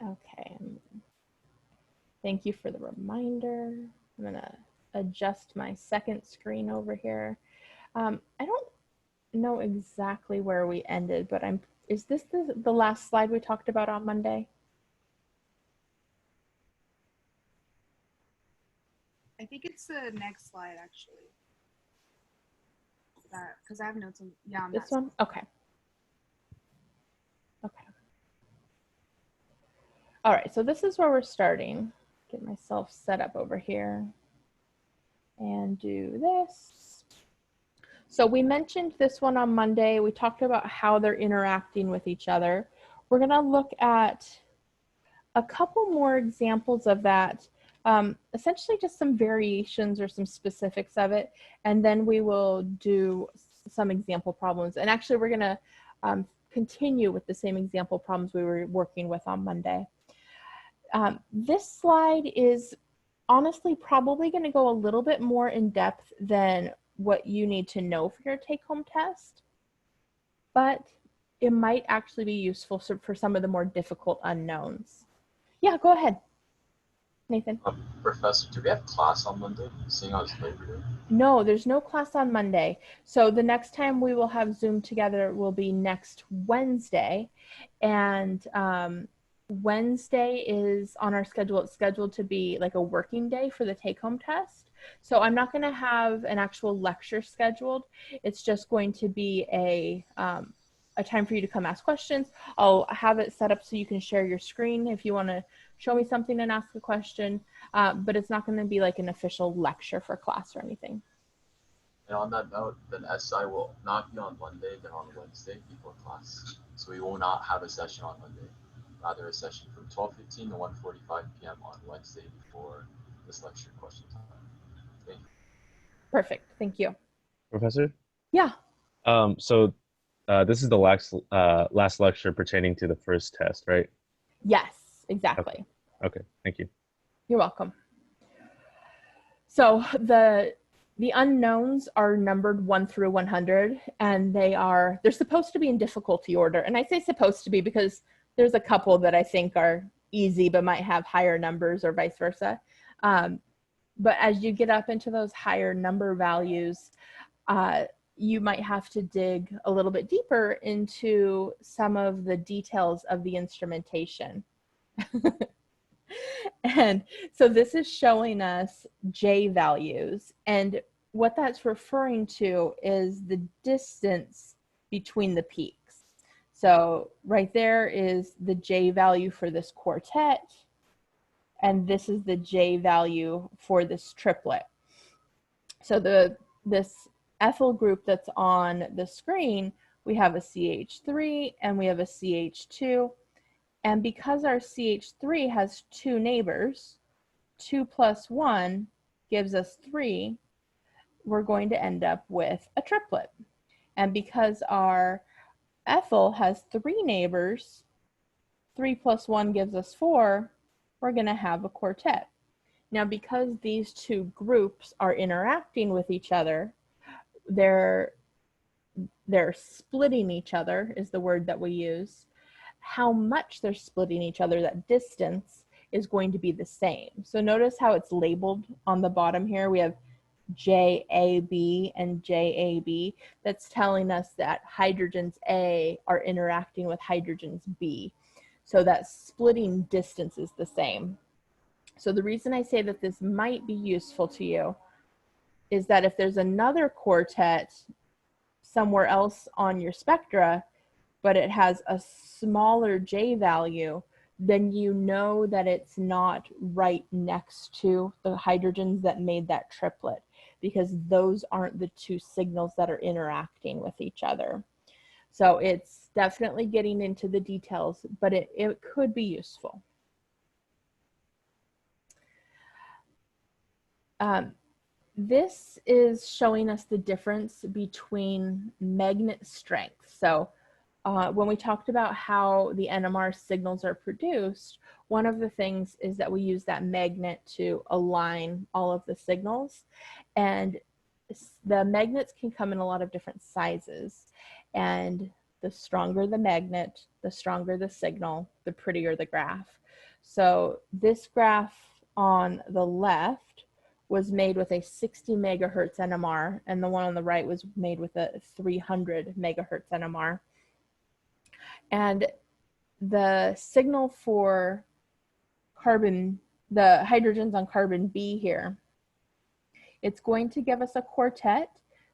Okay. Thank you for the reminder. I'm gonna adjust my second screen over here. I don't know exactly where we ended, but is this the last slide we talked about on Monday? I think it's the next slide, actually. Because I have notes on, yeah, on this that one? Okay. Okay. All right, so this is where we're starting. Get myself set up over here and do this. So we mentioned this one on Monday. We talked about how they're interacting with each other. We're gonna look at a couple more examples of that, essentially just some variations or some specifics of it, and then we will do some example problems. And actually we're gonna continue with the same example problems we were working with on Monday. This slide is honestly probably going to go a little bit more in depth than what you need to know for your take-home test, but it might actually be useful for some of the more difficult unknowns. Yeah, go ahead, Nathan. Professor, do we have class on Monday, seeing how it's Labor Day? No, there's no class on Monday. So the next time we will have Zoom together will be next Wednesday. And Wednesday is on our schedule. It's scheduled to be like a working day for the take-home test. So I'm not going to have an actual lecture scheduled. It's just going to be a time for you to come ask questions. I'll have it set up so you can share your screen if you want to show me something and ask a question, but it's not going to be like an official lecture for class or anything. And on that note, then SI will not be on Monday, then on Wednesday before class. So we will not have a session on Monday. Rather a session from 12:15 to 1:45 p.m. on Wednesday before this lecture question time. Thank you. Perfect. Thank you. Professor? Yeah. So this is the last lecture pertaining to the first test, right? Yes, exactly. Okay, thank you. You're welcome. So the unknowns are numbered 1 through 100, and they're supposed to be in difficulty order. And I say supposed to be because there's a couple that I think are easy but might have higher numbers or vice versa. But as you get up into those higher number values, you might have to dig a little bit deeper into some of the details of the instrumentation. And so this is showing us J values. And what that's referring to is the distance between the peaks. So right there is the J value for this quartet. And this is the J value for this triplet. So this ethyl group that's on the screen, we have a CH3 and we have a CH2. And because our CH3 has 2 neighbors, 2 plus 1 gives us 3, we're going to end up with a triplet. And because our ethyl has 3 neighbors, 3 plus 1 gives us 4, we're going to have a quartet. Now, because these two groups are interacting with each other, they're splitting each other is the word that we use. How much they're splitting each other, that distance, is going to be the same. So notice how it's labeled on the bottom here. We have JAB and JAB. That's telling us that hydrogens A are interacting with hydrogens B. So that splitting distance is the same. So the reason I say that this might be useful to you is that if there's another quartet somewhere else on your spectra, but it has a smaller J value, then you know that it's not right next to the hydrogens that made that triplet, because those aren't the two signals that are interacting with each other. So it's definitely getting into the details, but it could be useful. This is showing us the difference between magnet strength. So when we talked about how the NMR signals are produced, one of the things is that we use that magnet to align all of the signals. And the magnets can come in a lot of different sizes. And the stronger the magnet, the stronger the signal, the prettier the graph. So this graph on the left was made with a 60 megahertz NMR, and the one on the right was made with a 300 megahertz NMR. And the signal for carbon, the hydrogens on carbon B here, it's going to give us a quartet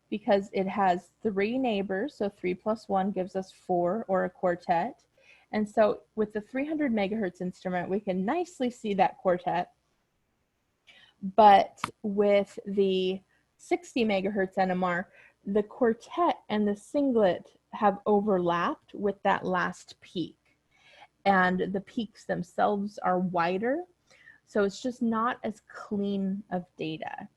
because it has 3 neighbors, so 3 plus 1 gives us 4, or a quartet. And so with the 300 megahertz instrument, we can nicely see that quartet. But with the 60 megahertz NMR, the quartet and the singlet have overlapped with that last peak. And the peaks themselves are wider, so it's just not as clean of data.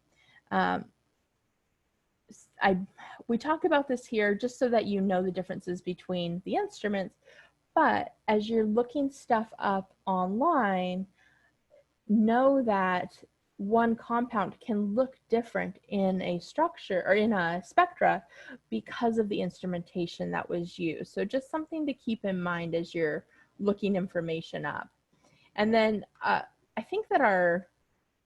We talk about this here just so that you know the differences between the instruments, but as you're looking stuff up online, know that one compound can look different in a structure or in a spectra because of the instrumentation that was used. So just something to keep in mind as you're looking information up. And then I think that I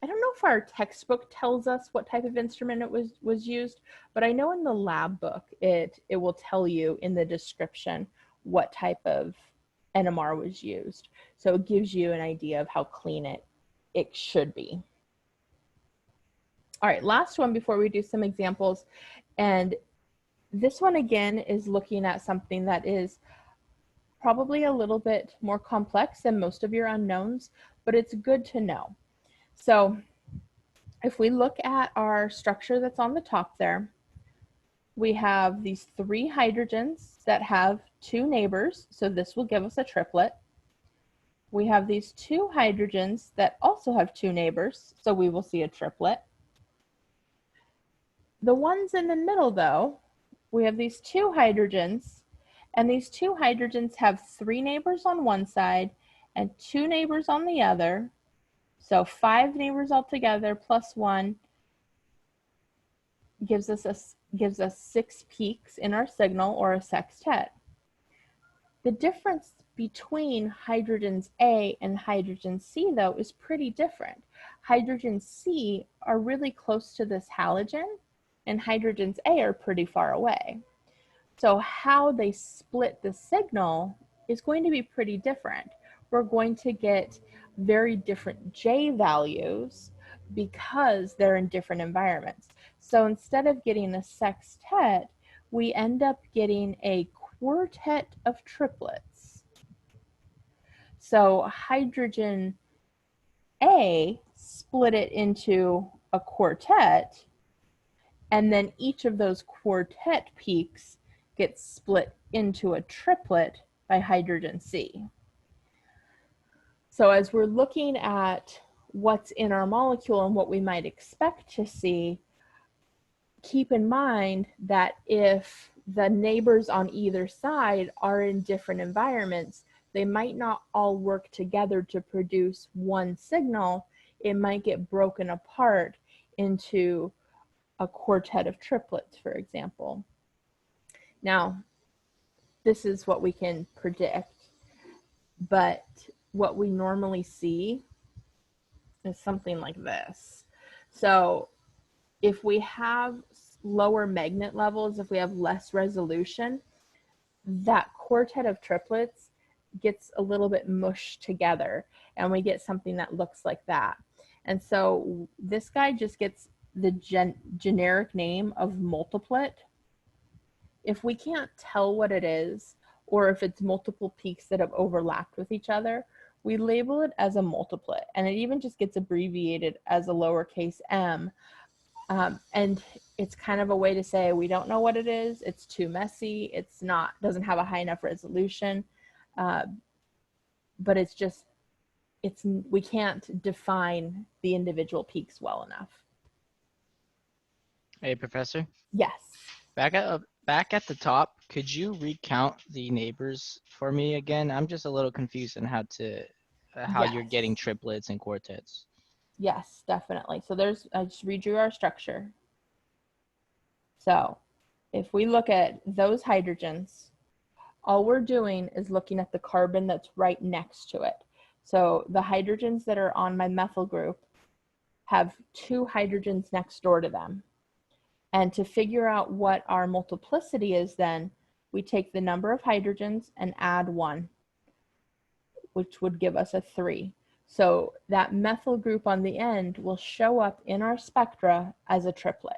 don't know if our textbook tells us what type of instrument it was used, but I know in the lab book it will tell you in the description what type of NMR was used. So it gives you an idea of how clean it should be. All right, last one before we do some examples. And this one again is looking at something that is probably a little bit more complex than most of your unknowns, but it's good to know. So if we look at our structure that's on the top there, we have these 3 hydrogens that have 2 neighbors, so this will give us a triplet. We have these 2 hydrogens that also have 2 neighbors, so we will see a triplet. The ones in the middle though, we have these 2 hydrogens, and these 2 hydrogens have 3 neighbors on one side and 2 neighbors on the other. So 5 neighbors altogether plus 1 gives us 6 peaks in our signal, or a sextet. The difference between hydrogens A and hydrogen C though is pretty different. Hydrogen C are really close to this halogen, and hydrogens A are pretty far away. So how they split the signal is going to be pretty different. We're going to get very different J values because they're in different environments. So instead of getting a sextet, we end up getting a quartet of triplets. So hydrogen A split it into a quartet, and then each of those quartet peaks gets split into a triplet by hydrogen C. So as we're looking at what's in our molecule and what we might expect to see, keep in mind that if the neighbors on either side are in different environments, they might not all work together to produce one signal. It might get broken apart into a quartet of triplets, for example. Now, this is what we can predict, but what we normally see is something like this. So if we have lower magnet levels, if we have less resolution, that quartet of triplets gets a little bit mushed together, and we get something that looks like that. And so this guy just gets the generic name of multiplet. If we can't tell what it is, or if it's multiple peaks that have overlapped with each other, we label it as a multiplet, and it even just gets abbreviated as a lowercase m. And it's kind of a way to say we don't know what it is, it's too messy, doesn't have a high enough resolution, but we can't define the individual peaks well enough. Hey, Professor. Yes. Back at the top, could you recount the neighbors for me again? I'm just a little confused on how you're getting triplets and quartets. Yes, definitely. So I just redrew our structure. So if we look at those hydrogens, All we're doing is looking at the carbon that's right next to it. So the hydrogens that are on my methyl group have 2 hydrogens next door to them. And to figure out what our multiplicity is then, we take the number of hydrogens and add 1, which would give us a 3. So that methyl group on the end will show up in our spectra as a triplet.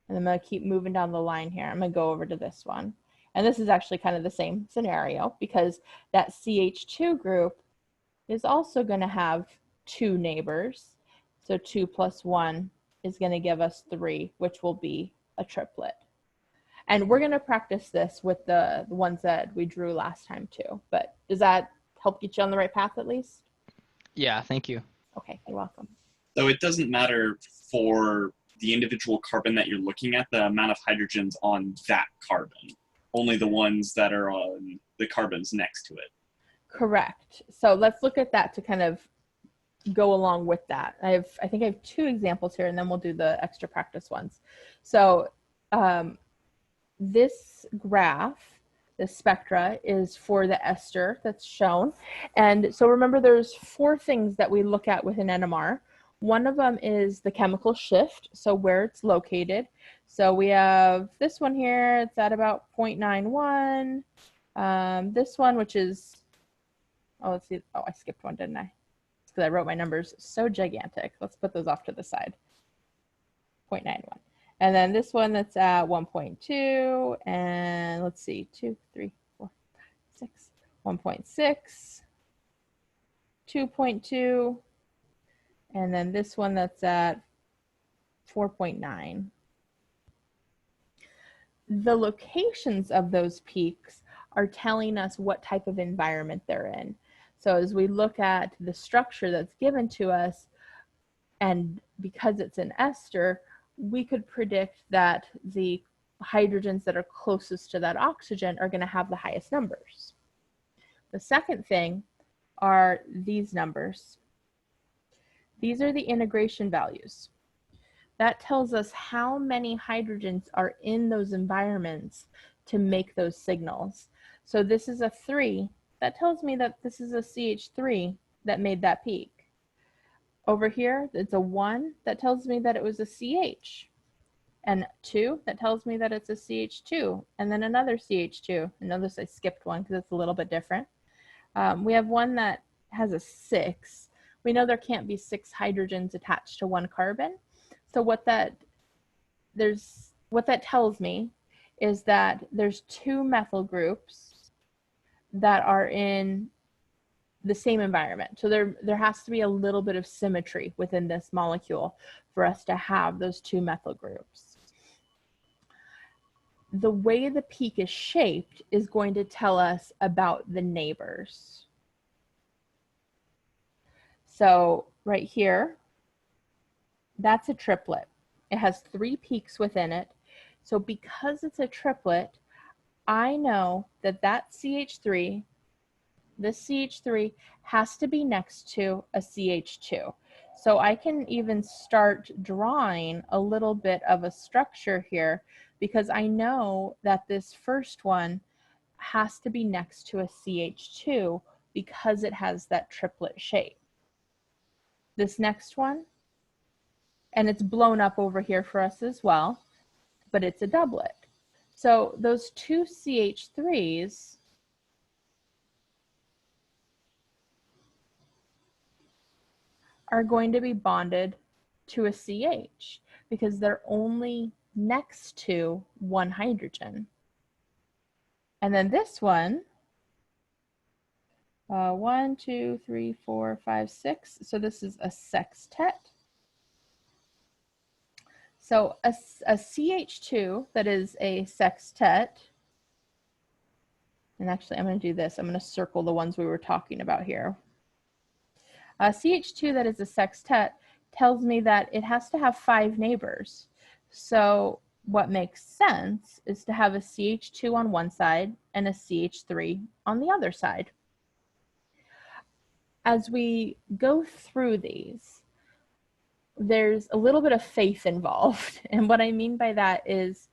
And I'm going to keep moving down the line here. I'm going to go over to this one. And this is actually kind of the same scenario because that CH2 group is also going to have 2 neighbors. So 2 plus 1 is going to give us 3, which will be a triplet. And we're going to practice this with the ones that we drew last time too. But does that help get you on the right path at least? Yeah, thank you. Okay, you're welcome. So it doesn't matter for the individual carbon that you're looking at, the amount of hydrogens on that carbon, only the ones that are on the carbons next to it. Correct. So let's look at that to kind of go along with that. I think I have 2 examples here and then we'll do the extra practice ones. So this graph, the spectra, is for the ester that's shown. And so remember there's 4 things that we look at with an NMR. One of them is the chemical shift, so where it's located. So we have this one here, it's at about 0.91. This one, which is, oh, let's see, oh, I skipped one, didn't I? It's because I wrote my numbers so gigantic. Let's put those off to the side. 0.91. And then this one that's at 1.2, and let's see, 2, 3, 4, 5, 6, 1.6, 2.2, and then this one that's at 4.9. The locations of those peaks are telling us what type of environment they're in. So as we look at the structure that's given to us, and because it's an ester, we could predict that the hydrogens that are closest to that oxygen are going to have the highest numbers. The second thing are these numbers. These are the integration values. That tells us how many hydrogens are in those environments to make those signals. So this is a 3. That tells me that this is a CH3 that made that peak. Over here, it's a 1 that tells me that it was a CH. And 2 that tells me that it's a CH2. And then another CH2. And notice I skipped one because it's a little bit different. We have one that has a 6. We know there can't be 6 hydrogens attached to one carbon. So what that tells me is that there's 2 methyl groups that are in the same environment. So there has to be a little bit of symmetry within this molecule for us to have those 2 methyl groups. The way the peak is shaped is going to tell us about the neighbors. So right here, that's a triplet. It has 3 peaks within it. So because it's a triplet, I know that that CH3, this CH3 has to be next to a CH2. So I can even start drawing a little bit of a structure here because I know that this first one has to be next to a CH2 because it has that triplet shape. This next one, and it's blown up over here for us as well, but it's a doublet. So those 2 CH3s are going to be bonded to a CH because they're only next to 1 hydrogen. And then this one, 1, 2, 3, 4, 5, 6. So this is a sextet. So a CH2 that is a sextet, and actually I'm going to do this. I'm going to circle the ones we were talking about here. A CH2 that is a sextet tells me that it has to have 5 neighbors. So what makes sense is to have a CH2 on one side and a CH3 on the other side. As we go through these, there's a little bit of faith involved. And what I mean by that is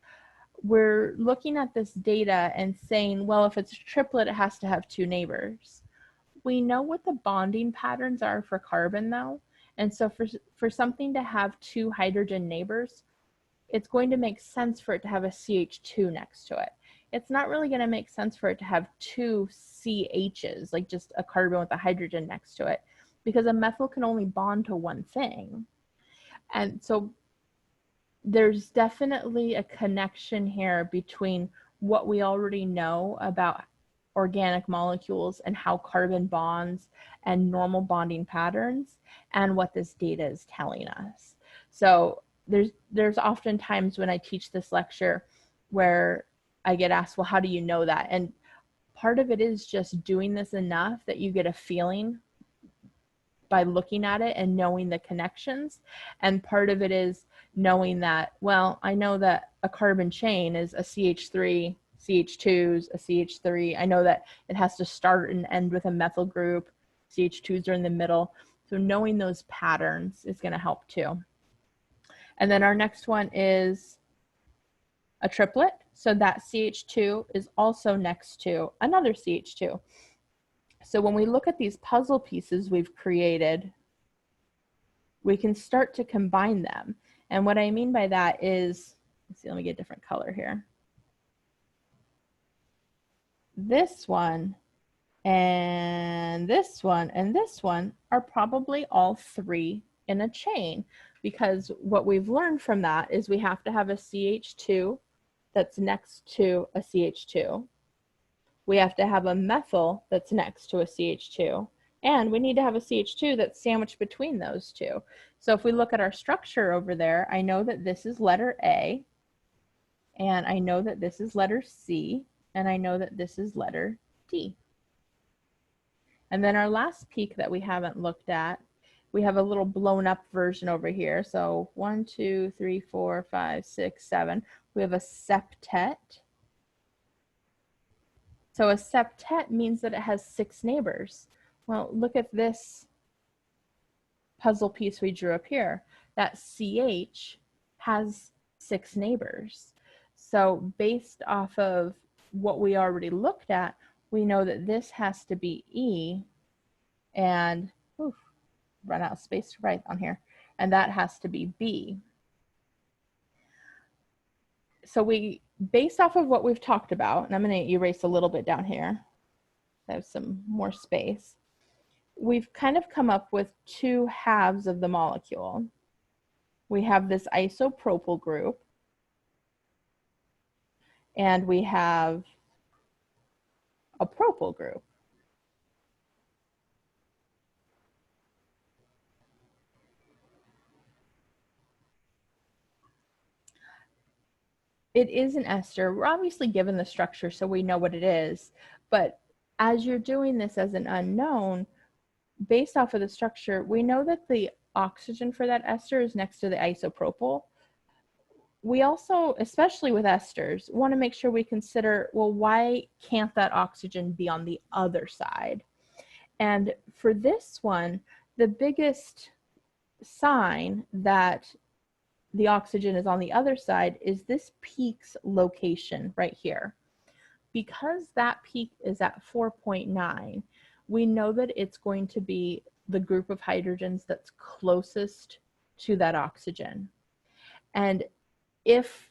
we're looking at this data and saying, well, if it's a triplet, it has to have 2 neighbors. We know what the bonding patterns are for carbon though. And so for something to have 2 hydrogen neighbors, it's going to make sense for it to have a CH2 next to it. It's not really going to make sense for it to have 2 CHs, like just a carbon with a hydrogen next to it, because a methyl can only bond to one thing. And so there's definitely a connection here between what we already know about organic molecules and how carbon bonds and normal bonding patterns and what this data is telling us. So there's often times when I teach this lecture where I get asked, well, how do you know that? And part of it is just doing this enough that you get a feeling by looking at it and knowing the connections. And part of it is knowing that, well, I know that a carbon chain is a CH3, CH2s, a CH3. I know that it has to start and end with a methyl group. CH2s are in the middle. So knowing those patterns is going to help too. And then our next one is a triplet. So that CH2 is also next to another CH2. So when we look at these puzzle pieces we've created, we can start to combine them. And what I mean by that is, let's see, let me get a different color here. This one and this one and this one are probably all 3 in a chain, because what we've learned from that is we have to have a CH2 that's next to a CH2. We have to have a methyl that's next to a CH2, and we need to have a CH2 that's sandwiched between those 2. So if we look at our structure over there, I know that this is letter A, and I know that this is letter C, and I know that this is letter D. And then our last peak that we haven't looked at, we have a little blown up version over here. So 1, 2, 3, 4, 5, 6, 7. We have a septet. So a septet means that it has 6 neighbors. Well, look at this puzzle piece we drew up here. That CH has 6 neighbors. So based off of what we already looked at, we know that this has to be E, and run out of space to write on here, and that has to be B. So we, based off of what we've talked about, and I'm going to erase a little bit down here, I have some more space, we've kind of come up with 2 halves of the molecule. We have this isopropyl group, and we have a propyl group. It is an ester. We're obviously given the structure so we know what it is, but as you're doing this as an unknown, based off of the structure, we know that the oxygen for that ester is next to the isopropyl. We also, especially with esters, want to make sure we consider, well, why can't that oxygen be on the other side? And for this one, the biggest sign that the oxygen is on the other side is this peak's location right here. Because that peak is at 4.9, we know that it's going to be the group of hydrogens that's closest to that oxygen. And if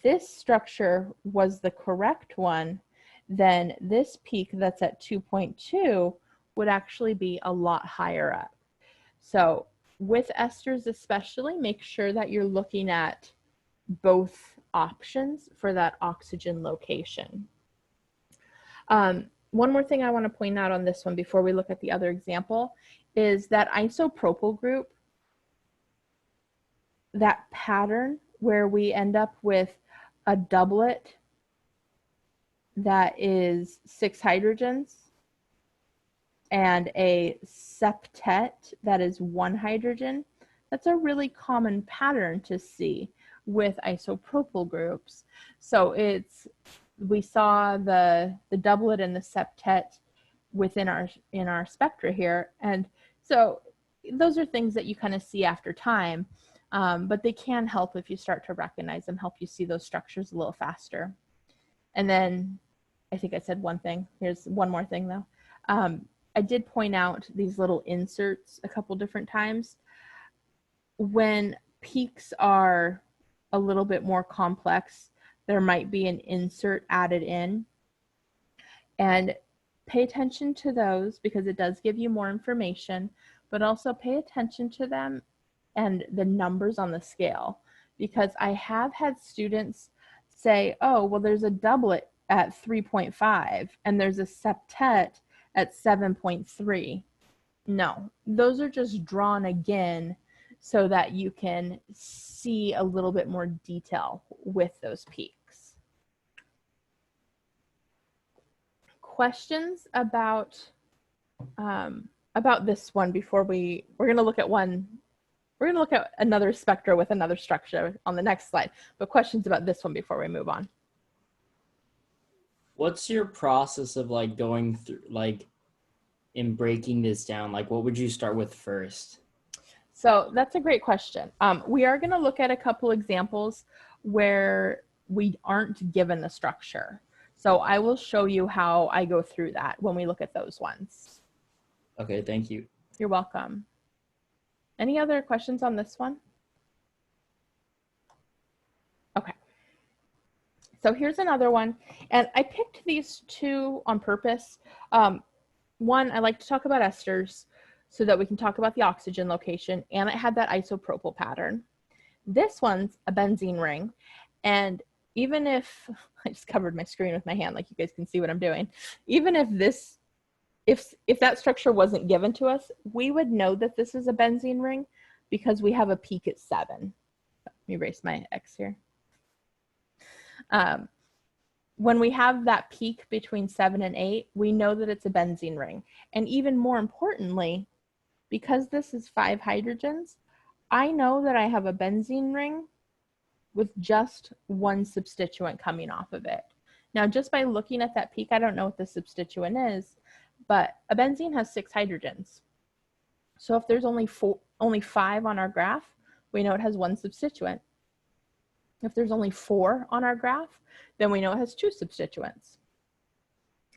this structure was the correct one, then this peak that's at 2.2 would actually be a lot higher up. So with esters especially, make sure that you're looking at both options for that oxygen location. One more thing I want to point out on this one before we look at the other example is that isopropyl group, that pattern where we end up with a doublet that is 6 hydrogens and a septet that is 1 hydrogen. That's a really common pattern to see with isopropyl groups. So we saw the doublet and the septet within in our spectra here, and so those are things that you kind of see after time. But they can help if you start to recognize them, help you see those structures a little faster. And then I think I said one thing. Here's one more thing though. I did point out these little inserts a couple different times. When peaks are a little bit more complex, there might be an insert added in. And pay attention to those because it does give you more information, but also pay attention to them and the numbers on the scale, because I have had students say, oh, well, there's a doublet at 3.5 and there's a septet at 7.3. No, those are just drawn again so that you can see a little bit more detail with those peaks. Questions about this one before we're going to look at one. We're going to look at another spectra with another structure on the next slide, but questions about this one before we move on. What's your process of like going through, like in breaking this down? Like what would you start with first? So that's a great question. We are going to look at a couple examples where we aren't given the structure. So I will show you how I go through that when we look at those ones. Okay, thank you. You're welcome. Any other questions on this one? Okay. So here's another one. And I picked these two on purpose. One, I like to talk about esters so that we can talk about the oxygen location, and it had that isopropyl pattern. This one's a benzene ring. And even if, I just covered my screen with my hand, like you guys can see what I'm doing. Even if this, if that structure wasn't given to us, we would know that this is a benzene ring because we have a peak at 7. Let me erase my X here. When we have that peak between 7 and 8, we know that it's a benzene ring. And even more importantly, because this is 5 hydrogens, I know that I have a benzene ring with just one substituent coming off of it. Now, just by looking at that peak, I don't know what the substituent is, but a benzene has 6 hydrogens. So if there's only 5 on our graph, we know it has 1 substituent. If there's only 4 on our graph, then we know it has 2 substituents.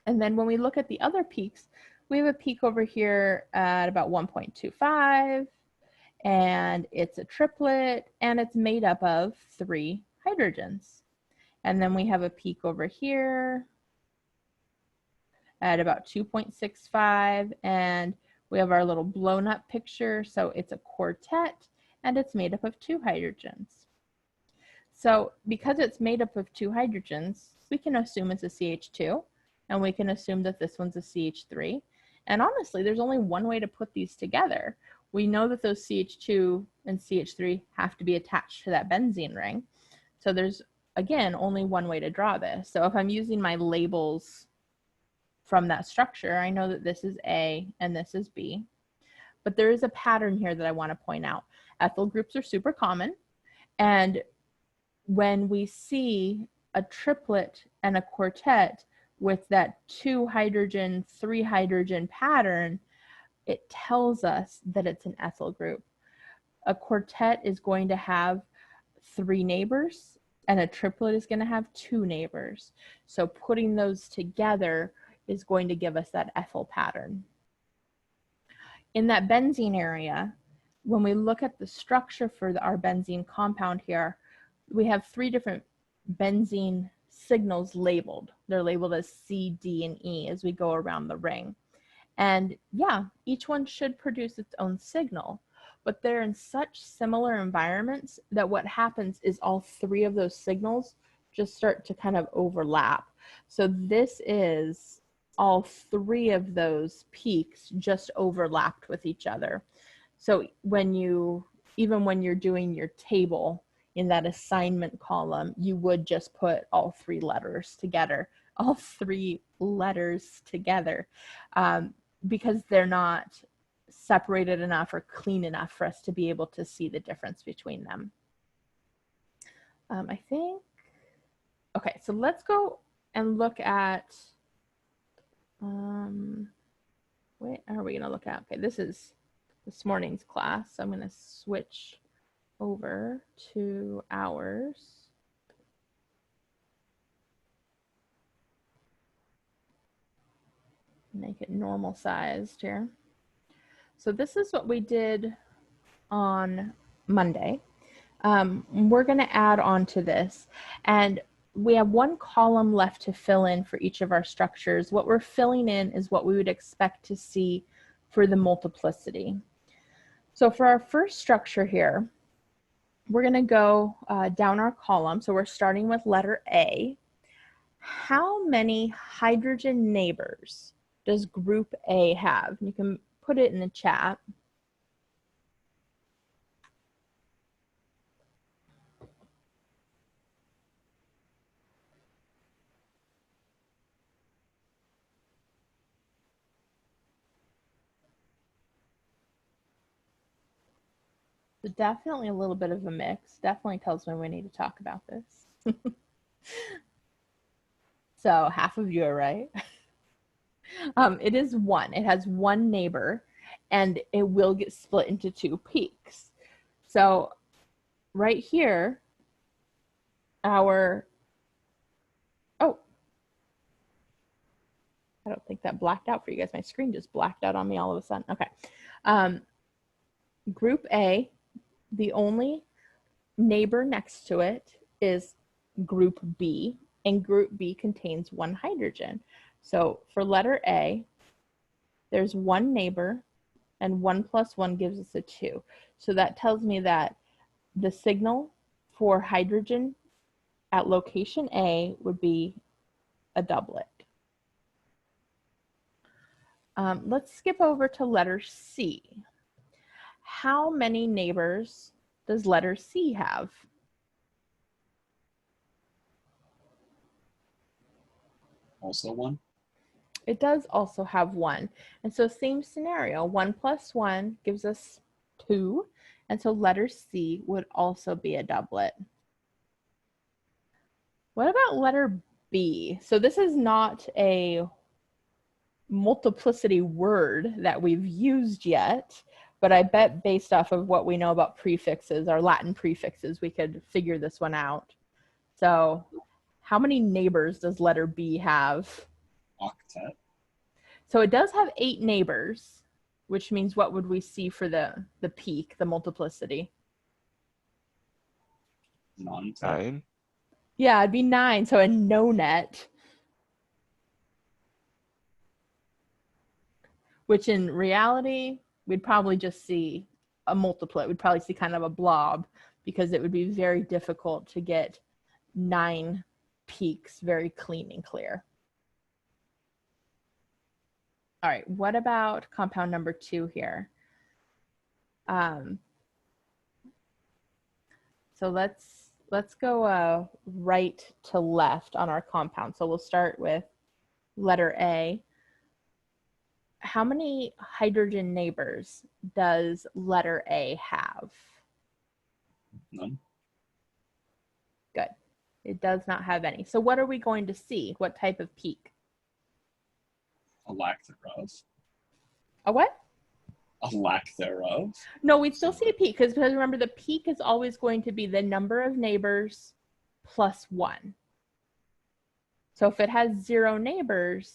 And then when we look at the other peaks, we have a peak over here at about 1.25, and it's a triplet, and it's made up of 3 hydrogens. And then we have a peak over here at about 2.65, and we have our little blown up picture. So it's a quartet, and it's made up of 2 hydrogens. So because it's made up of 2 hydrogens, we can assume it's a CH2, and we can assume that this one's a CH3. And honestly, there's only one way to put these together. We know that those CH2 and CH3 have to be attached to that benzene ring. So there's, again, only one way to draw this. So if I'm using my labels from that structure, I know that this is A and this is B. But there is a pattern here that I want to point out. Ethyl groups are super common. And when we see a triplet and a quartet with that 2 hydrogen, 3 hydrogen pattern, it tells us that it's an ethyl group. A quartet is going to have 3 neighbors, and a triplet is going to have 2 neighbors. So putting those together is going to give us that ethyl pattern. In that benzene area, when we look at the structure for our benzene compound here, we have 3 different benzene signals labeled. They're labeled as C, D, and E as we go around the ring. And yeah, each one should produce its own signal, but they're in such similar environments that what happens is all 3 of those signals just start to kind of overlap. So this is all 3 of those peaks just overlapped with each other. So even when you're doing your table in that assignment column, you would just put all 3 letters together, because they're not separated enough or clean enough for us to be able to see the difference between them. I think, okay, so let's go and look at, what are we gonna look at? Okay, this is this morning's class. So I'm gonna switch over to ours. Make it normal sized here. So this is what we did on Monday. We're going to add on to this, and we have one column left to fill in for each of our structures. What we're filling in is what we would expect to see for the multiplicity. So for our first structure here, we're going to go down our column. So we're starting with letter A. How many hydrogen neighbors does group A have? You can put it in the chat. So definitely a little bit of a mix. Definitely tells me we need to talk about this. So half of you are right. It is one. It has one neighbor, and it will get split into two peaks. So right here, our, oh, I don't think that blacked out for you guys. My screen just blacked out on me all of a sudden. Okay. Group A, the only neighbor next to it is group B, and group B contains one hydrogen. So for letter A, there's one neighbor, and 1 plus 1 gives us a 2. So that tells me that the signal for hydrogen at location A would be a doublet. Let's skip over to letter C. How many neighbors does letter C have? Also 1. It does also have 1. And so same scenario, 1 plus 1 gives us 2. And so letter C would also be a doublet. What about letter B? So this is not a multiplicity word that we've used yet, but I bet based off of what we know about prefixes, our Latin prefixes, we could figure this one out. So how many neighbors does letter B have? Octet. So it does have 8 neighbors, which means what would we see for the peak, the multiplicity? Non-tet. 9. Yeah, it'd be 9, so a no net. Which in reality, we'd probably just see a multiplet. We'd probably see kind of a blob, because it would be very difficult to get 9 peaks very clean and clear. All right, what about compound number 2 here? So let's go right to left on our compound. So we'll start with letter A. How many hydrogen neighbors does letter A have? None. Good. It does not have any. So what are we going to see? What type of peak? A lack thereof. A what? A lack thereof. No, we'd still see a peak, because remember, the peak is always going to be the number of neighbors plus 1. So if it has 0 neighbors,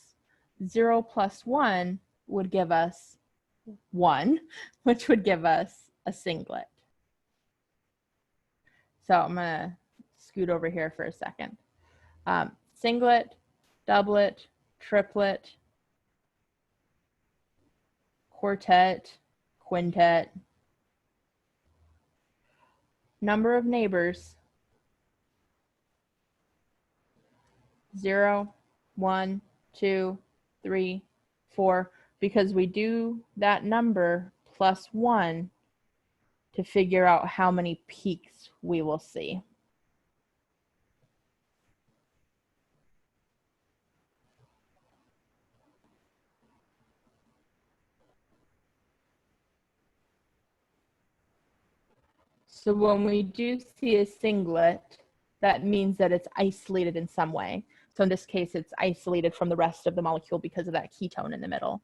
0 plus 1 would give us 1, which would give us a singlet. So I'm going to scoot over here for a second. Singlet, doublet, triplet, quartet, quintet. Number of neighbors: 0, 1, 2, 3, 4, because we do that number plus 1 to figure out how many peaks we will see. So when we do see a singlet, that means that it's isolated in some way. So in this case, it's isolated from the rest of the molecule because of that ketone in the middle.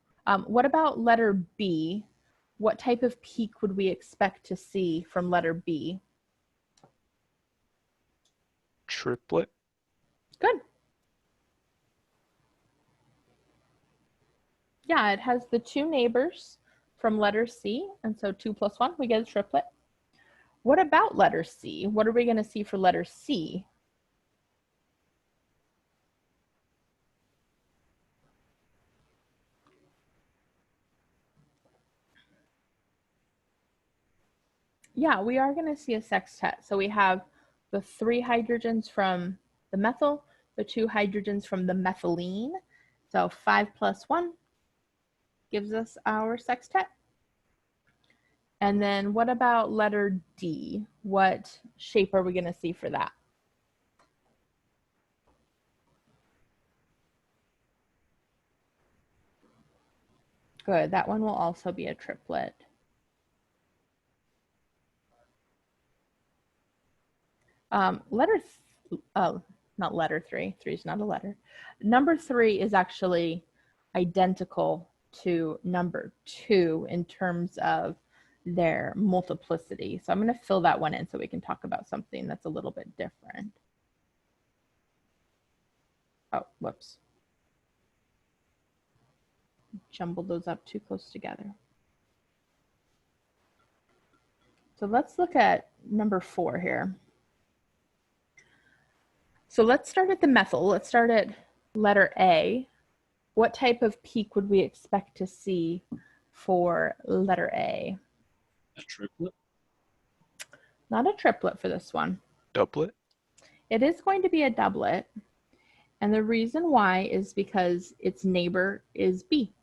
What about letter B? What type of peak would we expect to see from letter B? Triplet. Good. Yeah, it has the two neighbors from letter C, and so 2 plus 1, we get a triplet. What about letter C? What are we going to see for letter C? Yeah, we are going to see a sextet. So we have the 3 hydrogens from the methyl, the 2 hydrogens from the methylene. So 5 plus 1 gives us our sextet. And then what about letter D? What shape are we going to see for that? Good, that one will also be a triplet. Not letter 3. 3 is not a letter. Number 3 is actually identical to number 2 in terms of their multiplicity. So I'm going to fill that one in so we can talk about something that's a little bit different. Oh, whoops. Jumbled those up too close together. So let's look at number 4 here. So let's start at the methyl. Let's start at letter A. What type of peak would we expect to see for letter A? A triplet? Not a triplet for this one. Doublet. It is going to be a doublet. And the reason why is because its neighbor is B.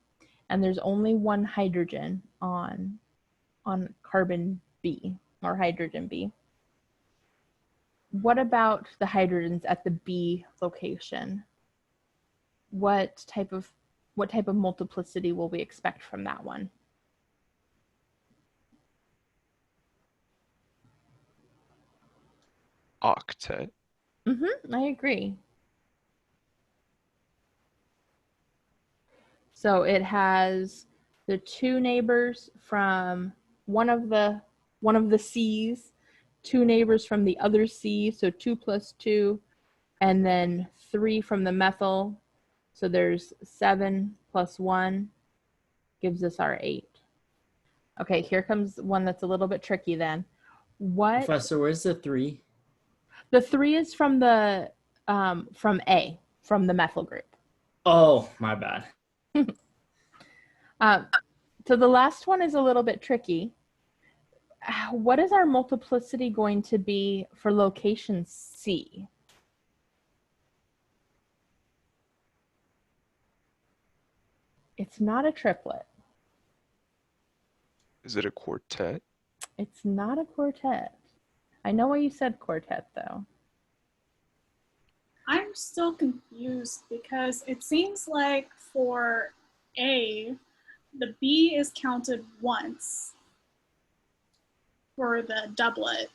And there's only one hydrogen on carbon B, or hydrogen B. What about the hydrogens at the B location? What type of multiplicity will we expect from that one? Octet. I agree. So it has the 2 neighbors from one of the C's, 2 neighbors from the other C, so 2 plus 2, and then 3 from the methyl. So there's 7 plus 1 gives us our 8. Okay, here comes one that's a little bit tricky then. What? Professor, where's the 3? The 3 is from the from A, from the methyl group. Oh, my bad. So the last one is a little bit tricky. What is our multiplicity going to be for location C? It's not a triplet. Is it a quartet? It's not a quartet. I know why you said quartet, though. I'm still confused because it seems like for A, the B is counted once for the doublet,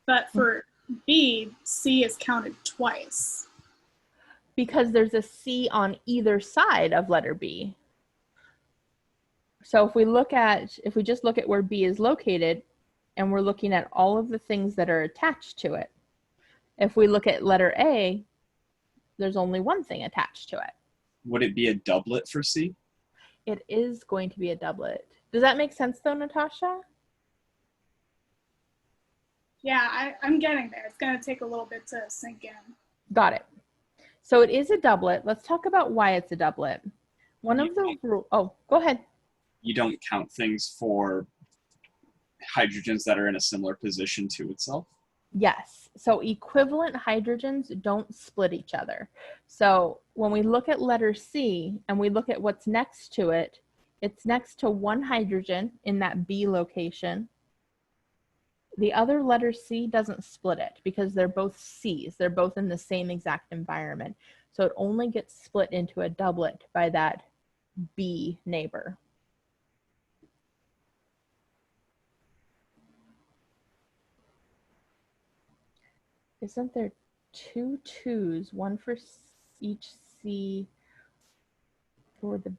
but for B, C is counted twice. Because there's a C on either side of letter B. So if we just look at where B is located, and we're looking at all of the things that are attached to it, if we look at letter A, there's only one thing attached to it. Would it be a doublet for C? It is going to be a doublet. Does that make sense though, Natasha? Yeah, I'm getting there. It's going to take a little bit to sink in. Got it. So it is a doublet. Let's talk about why it's a doublet. One of the rules, oh, go ahead. You don't count things for hydrogens that are in a similar position to itself? Yes. So equivalent hydrogens don't split each other. So when we look at letter C and we look at what's next to it, it's next to one hydrogen in that B location. The other letter C doesn't split it because they're both C's. They're both in the same exact environment. So it only gets split into a doublet by that B neighbor. Isn't there 2 2s, one for each C for the B?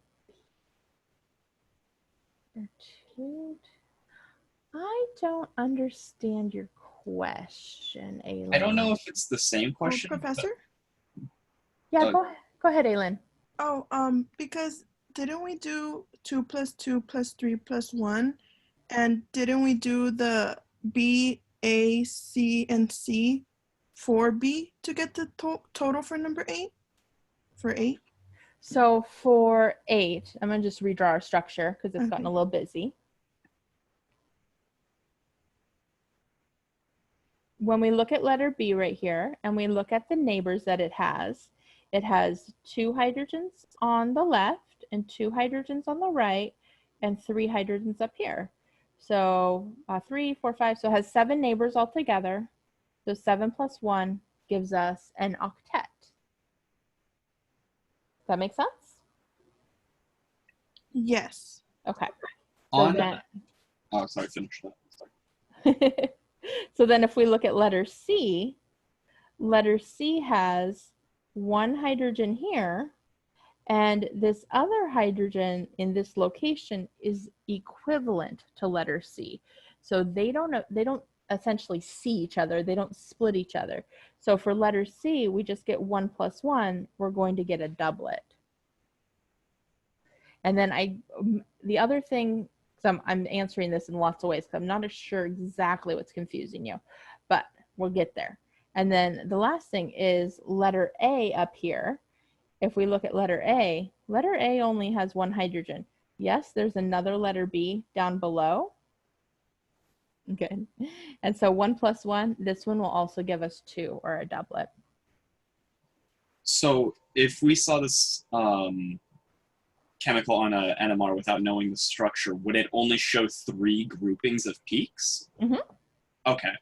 I don't understand your question, Aylin. I don't know if it's the same Oh, question. Professor? Yeah, Oh. go ahead, Aylin. Oh, because didn't we do 2 plus 2 plus 3 plus 1? And didn't we do the B, A, C, and C for B to get the total for number 8? For 8? So for 8, I'm going to just redraw our structure because it's gotten a Okay. little busy. When we look at letter B right here and we look at the neighbors that it has 2 hydrogens on the left and 2 hydrogens on the right and 3 hydrogens up here. So 3, 4, 5, so it has 7 neighbors altogether. So 7 plus 1 gives us an octet. Does that make sense? Yes. Okay. On, then, oh, sorry, finish that. Sorry. so then if we look at letter C has 1 hydrogen here, and this other hydrogen in this location is equivalent to letter C. So they don't essentially see each other. They don't split each other. So for letter C, we just get 1 plus 1. We're going to get a doublet. And then the other thing, so I'm answering this in lots of ways because I'm not sure exactly what's confusing you, but we'll get there. And then the last thing is letter A up here. If we look at letter A only has 1 hydrogen. Yes, there's another letter B down below. Good. And so 1 plus 1, this one will also give us 2 or a doublet. So if we saw this chemical on a NMR without knowing the structure, would it only show 3 groupings of peaks? Mm-hmm. Okay.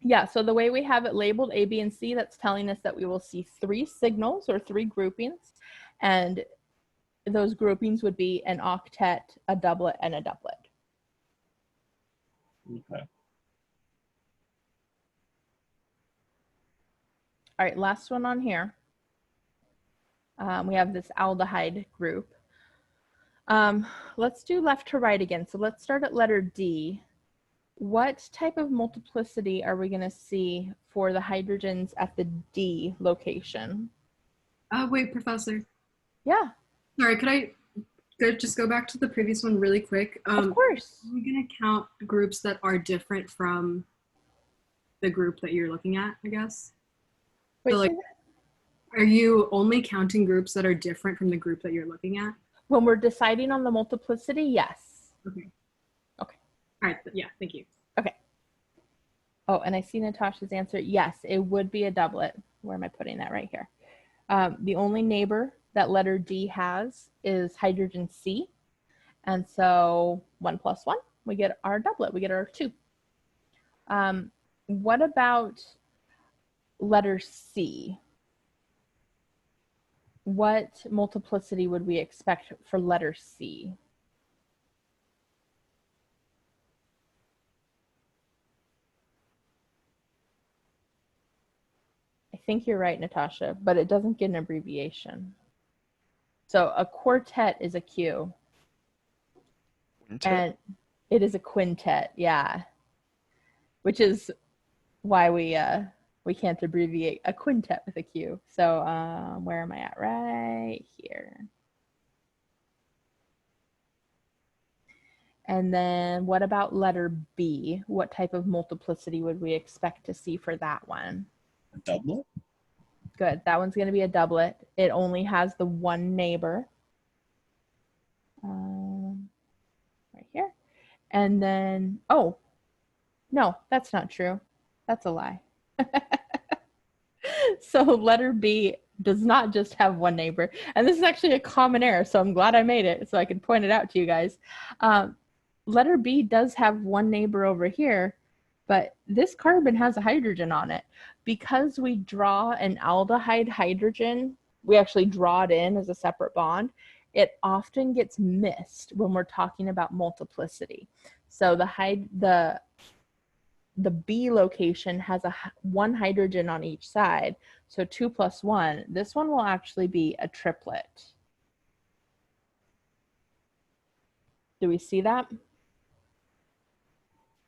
Yeah, so the way we have it labeled A, B, and C, that's telling us that we will see 3 signals or 3 groupings, and those groupings would be an octet, a doublet, and a doublet. Okay. All right, last one on here. We have this aldehyde group. Let's do left to right again. So let's start at letter D. What type of multiplicity are we going to see for the hydrogens at the D location? Wait, Professor. Yeah. Sorry, could I just go back to the previous one really quick? Of course. Are we going to count groups that are different from the group that you're looking at, I guess? Wait, So, like, are you only counting groups that are different from the group that you're looking at? when we're deciding on the multiplicity, yes. Okay. Okay. All right, yeah, thank you. Okay. Oh, and I see Natasha's answer. Yes, it would be a doublet. Where am I putting that? Right here. The only neighbor that letter D has is hydrogen C. And so 1 plus 1, we get our doublet. We get our 2. What about letter C? What multiplicity would we expect for letter C? I think you're right, Natasha, but it doesn't get an abbreviation. So a quartet is a Q. Quintet? And it is a quintet, yeah. Which is why we can't abbreviate a quintet with a Q. So where am I at? Right here. And then what about letter B? What type of multiplicity would we expect to see for that one? A doublet? Good. That one's going to be a doublet. It only has the 1 neighbor. Right here. And then, oh, no, that's not true. That's a lie. So letter B does not just have 1 neighbor. And this is actually a common error, so I'm glad I made it so I can point it out to you guys. Letter B does have 1 neighbor over here, but this carbon has a hydrogen on it. Because we draw an aldehyde hydrogen, we actually draw it in as a separate bond, it often gets missed when we're talking about multiplicity. So the B location has 1 hydrogen on each side. So 2 plus 1, this one will actually be a triplet. Do we see that?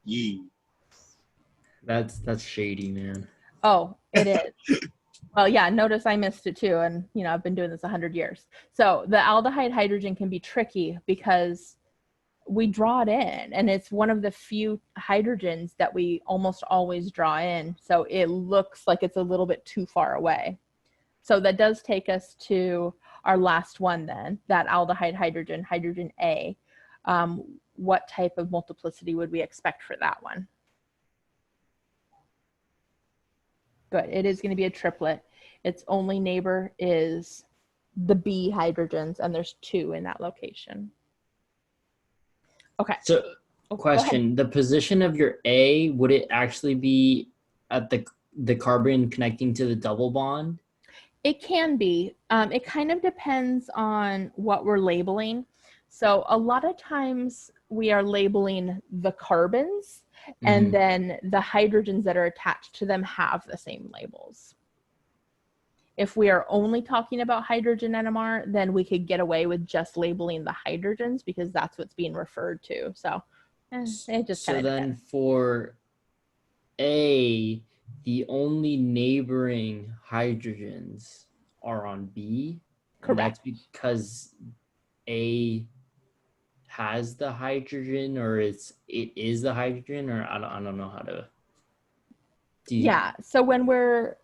Yee. That's shady, man. Oh, it is. Well, yeah, notice I missed it too. And, you know, I've been doing this 100 years. So the aldehyde hydrogen can be tricky because we draw it in, and it's one of the few hydrogens that we almost always draw in. So it looks like it's a little bit too far away. So that does take us to our last one then, that aldehyde hydrogen, hydrogen A. What type of multiplicity would we expect for that one? Good, it is going to be a triplet. Its only neighbor is the B hydrogens, and there's 2 in that location. Okay. So, Oh, question: the position of your A, would it actually be at the carbon connecting to the double bond? It can be. It kind of depends on what we're labeling. So a lot of times we are labeling the carbons, and then the hydrogens that are attached to them have the same labels. If we are only talking about hydrogen NMR, then we could get away with just labeling the hydrogens because that's what's being referred to. So it just So kind of then depends. for A, the only neighboring hydrogens are on B. And that's Correct. because A has the hydrogen, or it is the hydrogen, or I don't know how to. Yeah. So when we're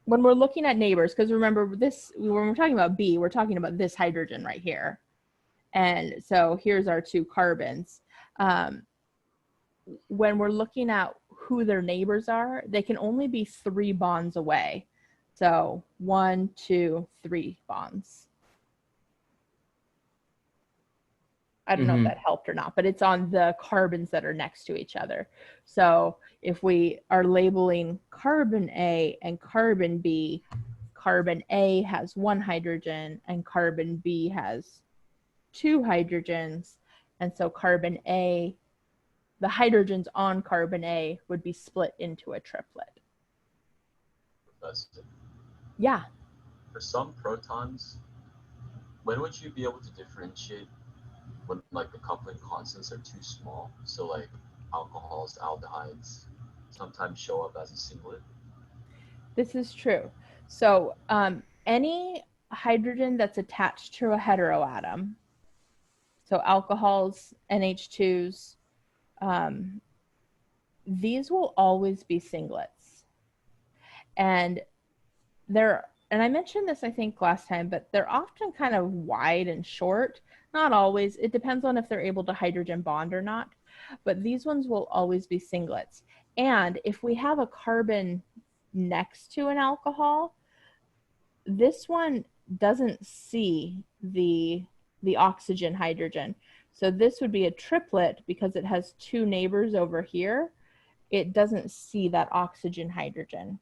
looking at neighbors, because remember this, when we're talking about B, we're talking about this hydrogen right here. And so here's our 2 carbons. When we're looking at who their neighbors are, they can only be 3 bonds away. So 1, 2, 3 bonds. I don't know if that helped or not, but it's on the carbons that are next to each other. So if we are labeling carbon A and carbon B, carbon A has 1 hydrogen and carbon B has 2 hydrogens. And so carbon A, the hydrogens on carbon A would be split into a triplet. Yeah. For some protons, when would you be able to differentiate when like the coupling constants are too small? So like alcohols, aldehydes sometimes show up as a singlet. This is true. So any hydrogen that's attached to a heteroatom, so alcohols, NH2s, these will always be singlets. And I mentioned this, I think, last time, but they're often kind of wide and short. Not always. It depends on if they're able to hydrogen bond or not. But these ones will always be singlets. And if we have a carbon next to an alcohol, this one doesn't see the oxygen hydrogen. So this would be a triplet because it has 2 neighbors over here. It doesn't see that oxygen hydrogen.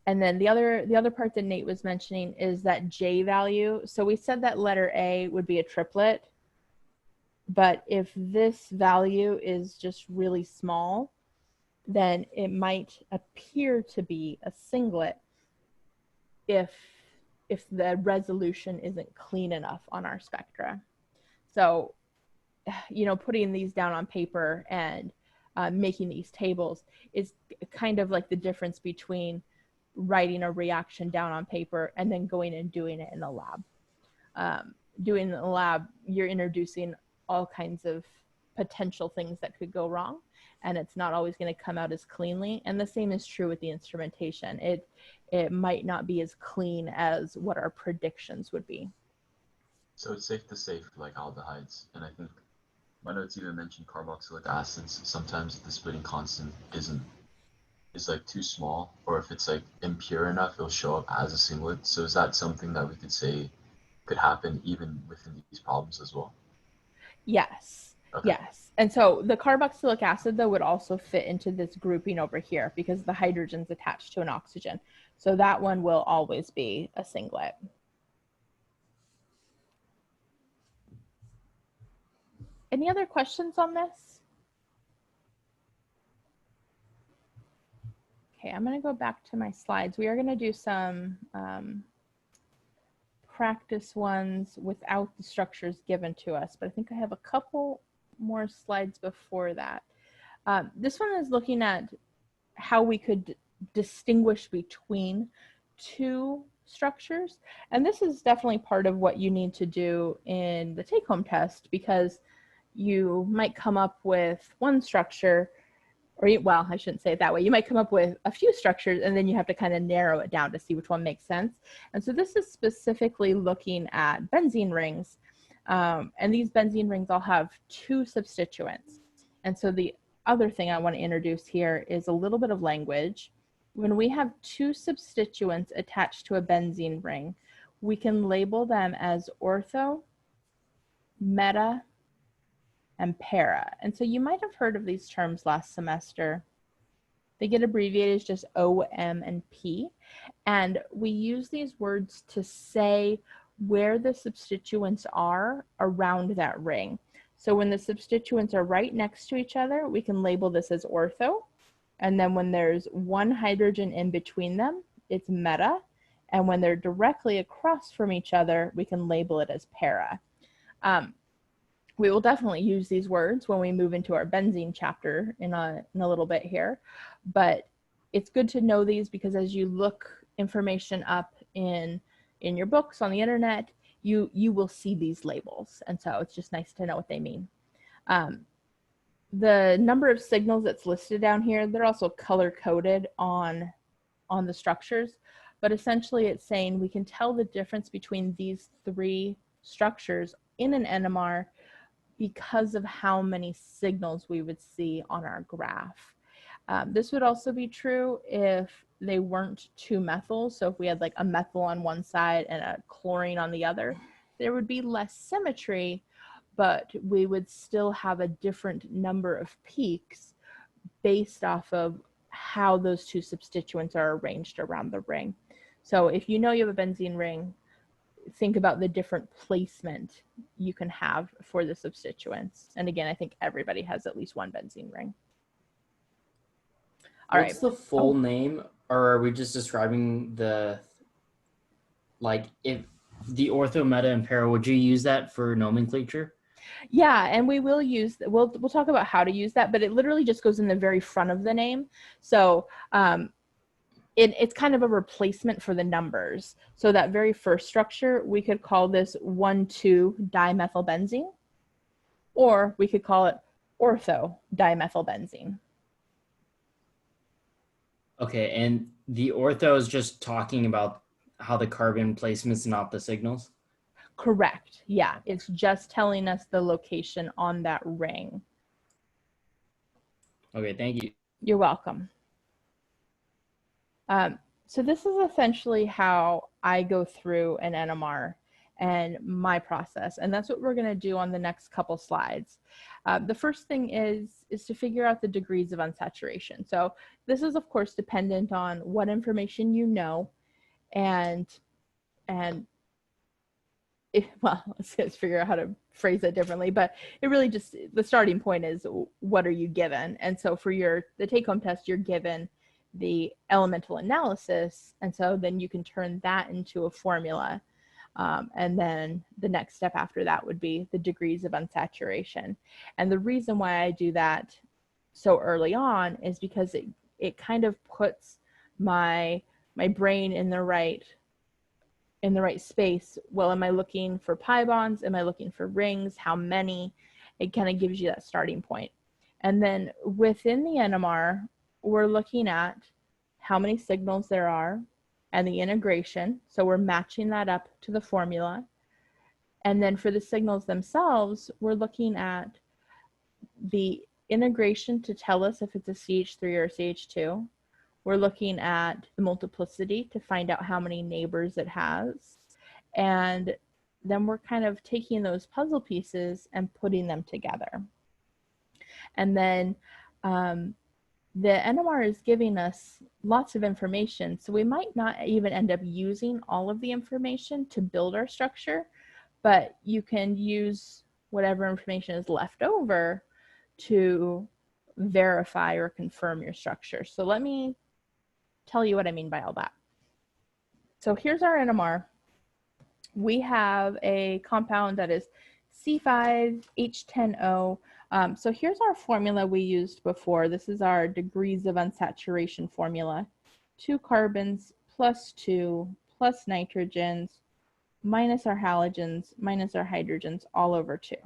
And then the other part that Nate was mentioning is that J value. So we said that letter A would be a triplet, but if this value is just really small, then it might appear to be a singlet if the resolution isn't clean enough on our spectra. So, you know, putting these down on paper and making these tables is kind of like the difference between writing a reaction down on paper and then going and doing it in the lab. Doing it in the lab, you're introducing all kinds of potential things that could go wrong, and it's not always going to come out as cleanly. And the same is true with the instrumentation. It might not be as clean as what our predictions would be. So it's safe to say for like aldehydes, and I think my notes even mentioned carboxylic acids. Sometimes the splitting constant is like too small, or if it's like impure enough, it'll show up as a singlet. So is that something that we could say could happen even within these problems as well? Yes. Okay. Yes. And so the carboxylic acid, though, would also fit into this grouping over here because the hydrogen's attached to an oxygen. So that one will always be a singlet. Any other questions on this? Okay, I'm going to go back to my slides. We are going to do some practice ones without the structures given to us, but I think I have a couple more slides before that. This one is looking at how we could distinguish between two structures. And this is definitely part of what you need to do in the take-home test, because you might come up with one structure, or well, I shouldn't say it that way. You might come up with a few structures and then you have to kind of narrow it down to see which one makes sense. And so this is specifically looking at benzene rings. And these benzene rings all have two substituents. And so the other thing I want to introduce here is a little bit of language. When we have two substituents attached to a benzene ring, we can label them as ortho, meta, and para. And so you might have heard of these terms last semester. They get abbreviated as just O, M, and P. And we use these words to say where the substituents are around that ring. So when the substituents are right next to each other, we can label this as ortho. And then when there's one hydrogen in between them, it's meta. And when they're directly across from each other, we can label it as para. We will definitely use these words when we move into our benzene chapter in a little bit here. But it's good to know these, because as you look information up in your books on the internet, you will see these labels. And so it's just nice to know what they mean. The number of signals that's listed down here, they're also color-coded on the structures. But essentially it's saying we can tell the difference between these three structures in an NMR because of how many signals we would see on our graph. This would also be true if they weren't two methyls. So if we had like a methyl on one side and a chlorine on the other, there would be less symmetry, but we would still have a different number of peaks based off of how those two substituents are arranged around the ring. So if you know you have a benzene ring, think about the different placement you can have for the substituents. And again, I think everybody has at least one benzene ring. All right. What's the full name, or are we just describing the, like, if the ortho, meta, and para, would you use that for nomenclature? Yeah, and we will use, we'll talk about how to use that, but it literally just goes in the very front of the name. So it's kind of a replacement for the numbers. So that very first structure, we could call this 1,2-dimethylbenzene, or we could call it ortho-dimethylbenzene. Okay, and the ortho is just talking about how the carbon placements, not the signals? Correct. Yeah, it's just telling us the location on that ring. Okay, thank you. You're welcome. So this is essentially how I go through an NMR and my process, and that's what we're going to do on the next couple slides. The first thing is to figure out the degrees of unsaturation. So this is of course dependent on what information you know, and well, let's figure out how to phrase that differently, but it really just, the starting point is what are you given? And so for the take-home test, you're given the elemental analysis, and so then you can turn that into a formula. And then the next step after that would be the degrees of unsaturation. And the reason why I do that so early on is because it kind of puts my brain in the right space. Well, am I looking for pi bonds? Am I looking for rings? How many? It kind of gives you that starting point. And then within the NMR, we're looking at how many signals there are and the integration. So we're matching that up to the formula. And then for the signals themselves, we're looking at the integration to tell us if it's a CH3 or a CH2. We're looking at the multiplicity to find out how many neighbors it has. And then we're kind of taking those puzzle pieces and putting them together. And then the NMR is giving us lots of information, so we might not even end up using all of the information to build our structure, but you can use whatever information is left over to verify or confirm your structure. So let me tell you what I mean by all that. So here's our NMR. We have a compound that is C5H10O. So here's our formula we used before. This is our degrees of unsaturation formula. 2 carbons plus 2 plus nitrogens minus our halogens minus our hydrogens all over 2.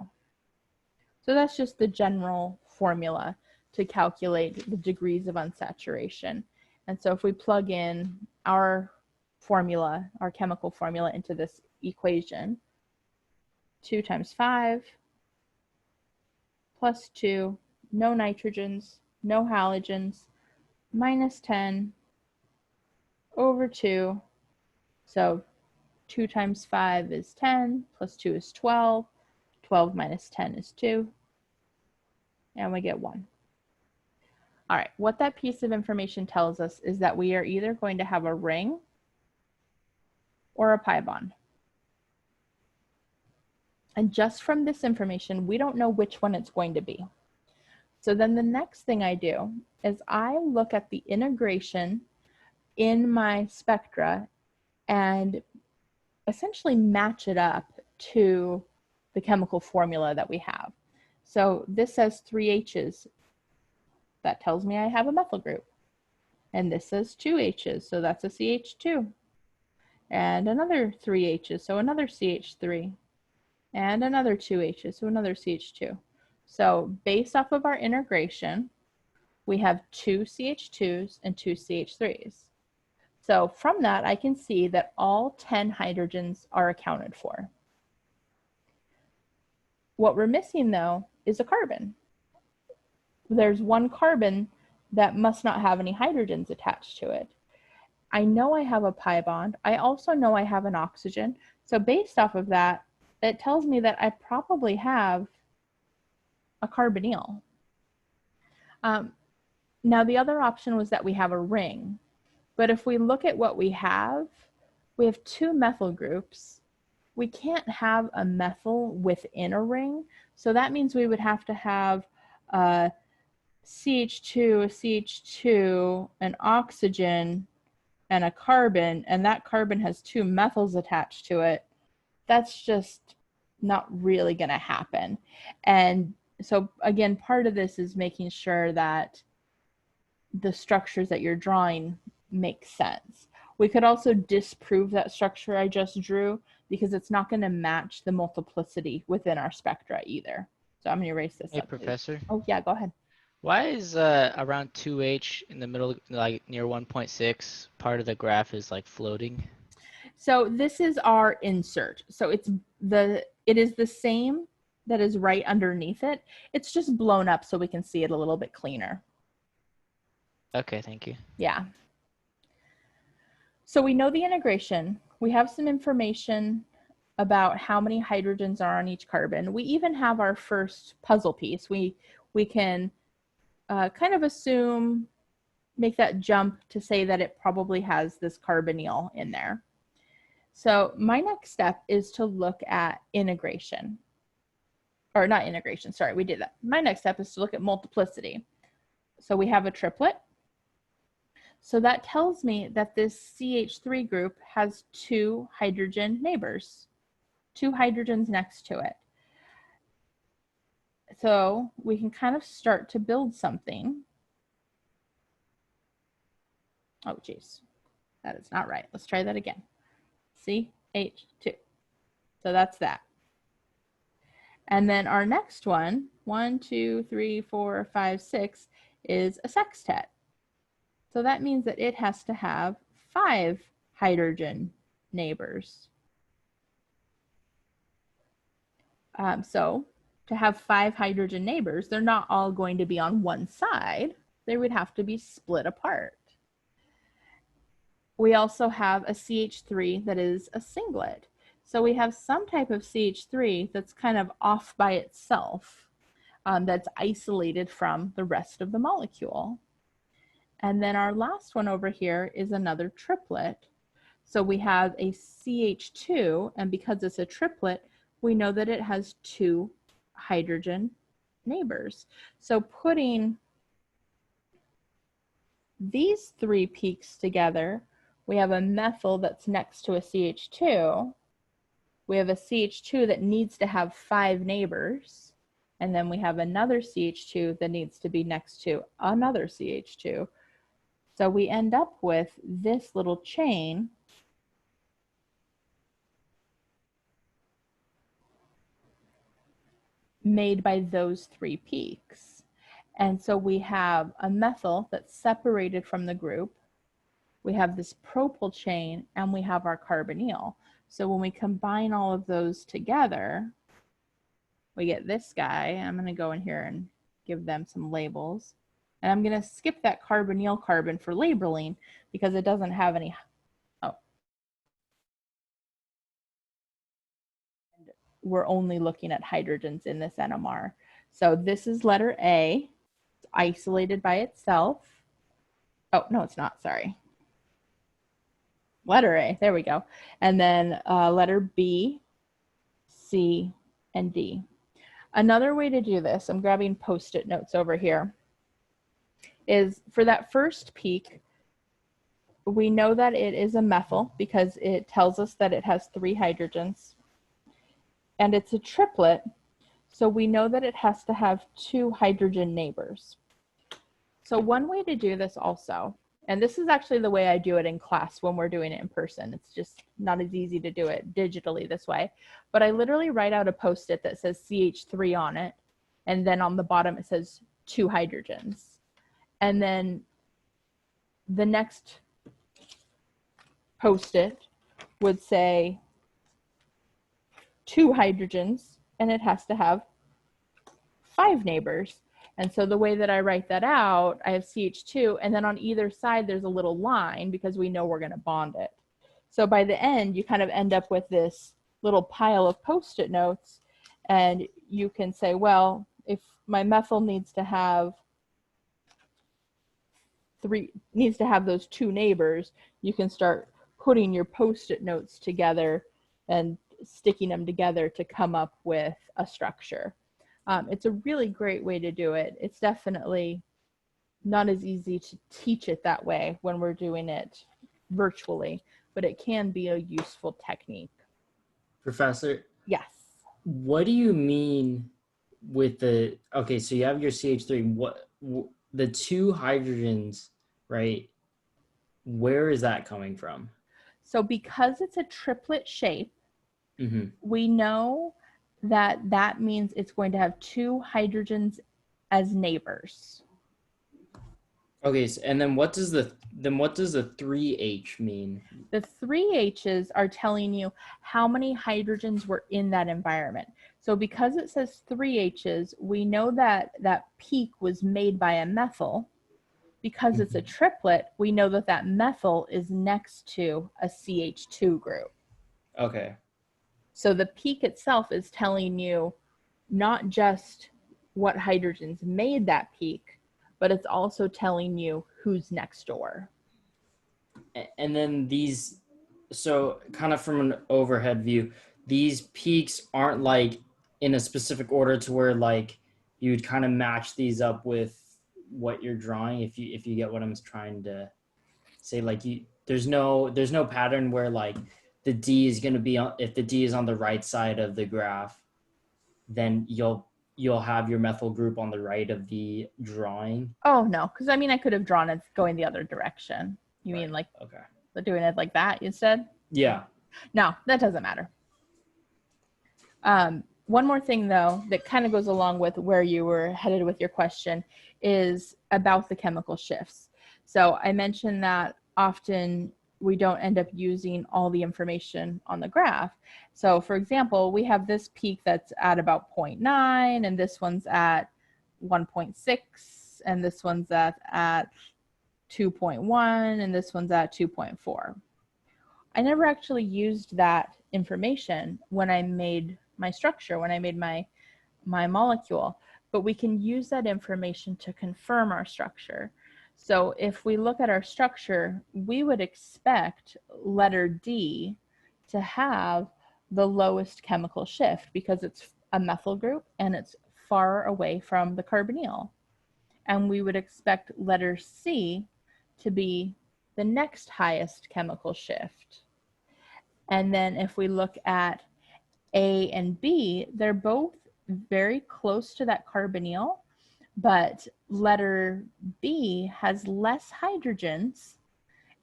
So that's just the general formula to calculate the degrees of unsaturation. And so if we plug in our formula, our chemical formula into this equation, 2 times 5 plus 2, no nitrogens, no halogens, minus 10 over 2. So 2 times 5 is 10, plus 2 is 12. 12 minus 10 is 2. And we get 1. All right, what that piece of information tells us is that we are either going to have a ring or a pi bond. And just from this information, we don't know which one it's going to be. So then the next thing I do is I look at the integration in my spectra and essentially match it up to the chemical formula that we have. So this says 3 H's. That tells me I have a methyl group. And this says 2 H's, so that's a CH2. And another 3 H's, so another CH3. And another 2 H's, so another CH2. So based off of our integration, we have 2 CH2s and 2 CH3s. So from that, I can see that all 10 hydrogens are accounted for. What we're missing, though, is a carbon. There's one carbon that must not have any hydrogens attached to it. I know I have a pi bond. I also know I have an oxygen. So based off of that, it tells me that I probably have a carbonyl. Now, the other option was that we have a ring. But if we look at what we have 2 methyl groups. We can't have a methyl within a ring. So that means we would have to have a CH2, a CH2, an oxygen, and a carbon, and that carbon has 2 methyls attached to it. That's just not really going to happen. And so again, part of this is making sure that the structures that you're drawing make sense. We could also disprove that structure I just drew because it's not going to match the multiplicity within our spectra either. So I'm going to erase this. Hey, up, please. Professor. Oh, yeah, go ahead. Why is around 2H in the middle, like near 1.6, part of the graph is like floating? So this is our insert. So it is the same that is right underneath it. It's just blown up so we can see it a little bit cleaner. Okay, thank you. Yeah. So we know the integration. We have some information about how many hydrogens are on each carbon. We even have our first puzzle piece. We can kind of assume, make that jump to say that it probably has this carbonyl in there. So my next step is to look at integration. Or not integration, sorry, we did that. My next step is to look at multiplicity. So we have a triplet. So that tells me that this CH3 group has 2 hydrogen neighbors, 2 hydrogens next to it. So we can kind of start to build something. Oh, geez, that is not right. Let's try that again. CH2. So that's that. And then our next one, 1, 2, 3, 4, 5, 6, is a sextet. So that means that it has to have 5 hydrogen neighbors. So to have 5 hydrogen neighbors, they're not all going to be on one side. They would have to be split apart. We also have a CH3 that is a singlet. So we have some type of CH3 that's kind of off by itself, that's isolated from the rest of the molecule. And then our last one over here is another triplet. So we have a CH2, and because it's a triplet, we know that it has 2 hydrogen neighbors. So putting these 3 peaks together, we have a methyl that's next to a CH2, we have a CH2 that needs to have 5 neighbors, and then we have another CH2 that needs to be next to another CH2. So we end up with this little chain made by those 3 peaks. And so we have a methyl that's separated from the group. We have this propyl chain, and we have our carbonyl. So when we combine all of those together, we get this guy. I'm going to go in here and give them some labels. And I'm going to skip that carbonyl carbon for labeling because it doesn't have any. Oh. We're only looking at hydrogens in this NMR. So this is letter A. It's isolated by itself. Oh, no, it's not. Sorry. Letter A. There we go. And then letter B, C, and D. Another way to do this, I'm grabbing Post-it notes over here, is for that first peak, we know that it is a methyl because it tells us that it has 3 hydrogens. And it's a triplet, so we know that it has to have 2 hydrogen neighbors. So one way to do this also, and this is actually the way I do it in class when we're doing it in person. It's just not as easy to do it digitally this way. But I literally write out a Post-it that says CH3 on it. And then on the bottom, it says 2 hydrogens. And then the next Post-it would say 2 hydrogens, and it has to have 5 neighbors. And so the way that I write that out, I have CH2, and then on either side, there's a little line because we know we're going to bond it. So by the end, you kind of end up with this little pile of Post-it notes, and you can say, well, if my methyl needs to have those 2 neighbors, you can start putting your Post-it notes together and sticking them together to come up with a structure. It's a really great way to do it. It's definitely not as easy to teach it that way when we're doing it virtually, but it can be a useful technique. Professor? Yes. What do you mean with the, okay, so you have your CH3, the 2 hydrogens, right? Where is that coming from? So because it's a triplet shape, we know that that means it's going to have 2 hydrogens as neighbors. Okay, so, and then what does the 3H mean? The 3 H's are telling you how many hydrogens were in that environment. So because it says 3 H's, we know that that peak was made by a methyl. Because it's a triplet, we know that that methyl is next to a CH2 group. Okay. So the peak itself is telling you not just what hydrogens made that peak, but it's also telling you who's next door. And then these, so kind of from an overhead view, these peaks aren't like in a specific order to where like you would kind of match these up with what you're drawing, if you get what I'm trying to say. Like there's no pattern where like the D is going to be on, if the D is on the right side of the graph, then you'll have your methyl group on the right of the drawing. Oh no, because I mean I could have drawn it going the other direction. You mean like okay, doing it like that instead? Yeah. No, that doesn't matter. One more thing though that kind of goes along with where you were headed with your question is about the chemical shifts. So I mentioned that often we don't end up using all the information on the graph. So for example, we have this peak that's at about 0.9, and this one's at 1.6, and this one's at 2.1, and this one's at 2.4. I never actually used that information when I made my structure, when I made my molecule, but we can use that information to confirm our structure. So if we look at our structure, we would expect letter D to have the lowest chemical shift because it's a methyl group and it's far away from the carbonyl. And we would expect letter C to be the next highest chemical shift. And then if we look at A and B, they're both very close to that carbonyl, but letter B has less hydrogens.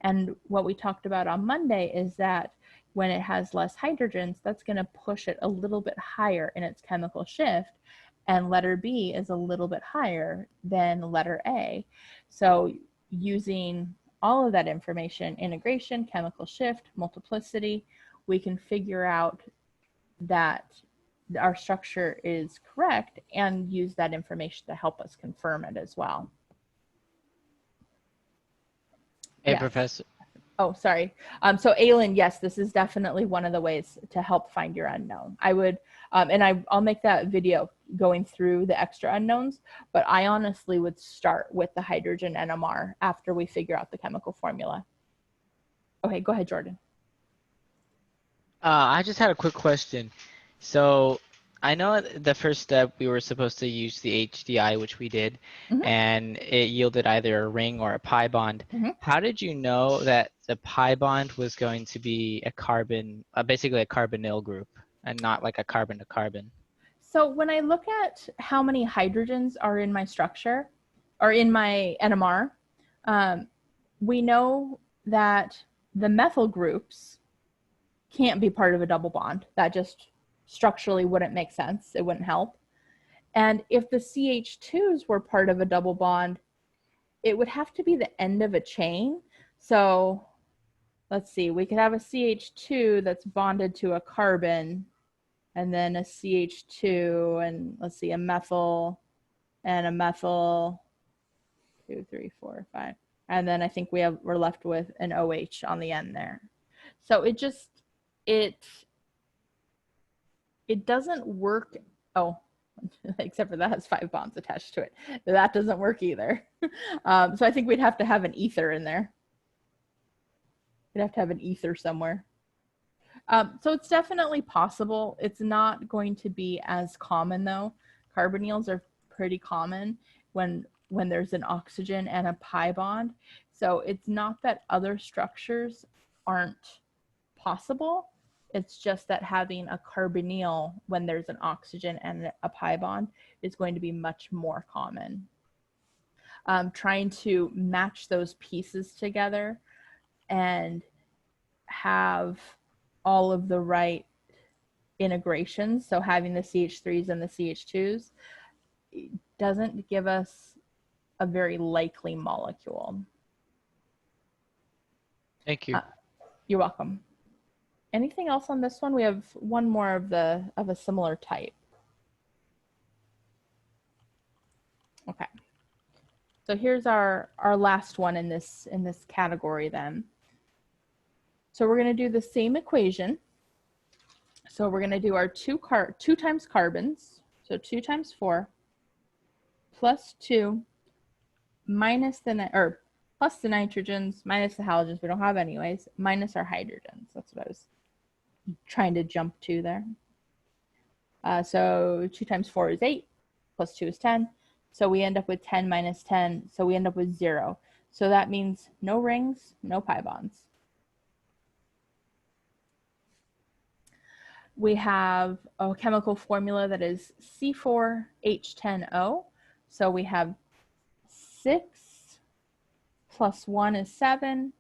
And what we talked about on Monday is that when it has less hydrogens, that's going to push it a little bit higher in its chemical shift. And letter B is a little bit higher than letter A. So using all of that information, integration, chemical shift, multiplicity, we can figure out that our structure is correct and use that information to help us confirm it as well. Hey, Yes. Professor. Oh, sorry. So Aylin, yes, this is definitely one of the ways to help find your unknown. I would, I'll make that video going through the extra unknowns, but I honestly would start with the hydrogen NMR after we figure out the chemical formula. Okay, go ahead, Jordan. I just had a quick question. So I know at the first step we were supposed to use the HDI, which we did, and it yielded either a ring or a pi bond. How did you know that the pi bond was going to be a carbon, basically a carbonyl group, and not like a carbon to carbon? So when I look at how many hydrogens are in my structure, or in my NMR, we know that the methyl groups can't be part of a double bond. That just structurally wouldn't make sense. It wouldn't help. And if the CH2s were part of a double bond, it would have to be the end of a chain. So let's see, we could have a CH2 that's bonded to a carbon, and then a CH2, and let's see, a methyl, and a methyl, 2, 3, 4, 5. And then I think we're left with an OH on the end there. So it just, it doesn't work. Oh, except for that has 5 bonds attached to it. That doesn't work either. So I think we'd have to have an ether in there. We'd have to have an ether somewhere. So it's definitely possible. It's not going to be as common though. Carbonyls are pretty common when there's an oxygen and a pi bond. So it's not that other structures aren't possible. It's just that having a carbonyl when there's an oxygen and a pi bond is going to be much more common. Trying to match those pieces together and have all of the right integrations, so having the CH3s and the CH2s, doesn't give us a very likely molecule. Thank you. You're welcome. Anything else on this one? We have one more of a similar type. Okay. So here's our last one in this category then. So we're going to do the same equation. So we're going to do our 2 times carbons. So 2 times 4 plus 2 minus plus the nitrogens minus the halogens we don't have anyways, minus our hydrogens. That's what I was trying to jump to there. So 2 times 4 is 8, plus 2 is 10. So we end up with 10 minus 10. So we end up with 0. So that means no rings, no pi bonds. We have a chemical formula that is C4H10O. So we have 6 plus 1 is 7,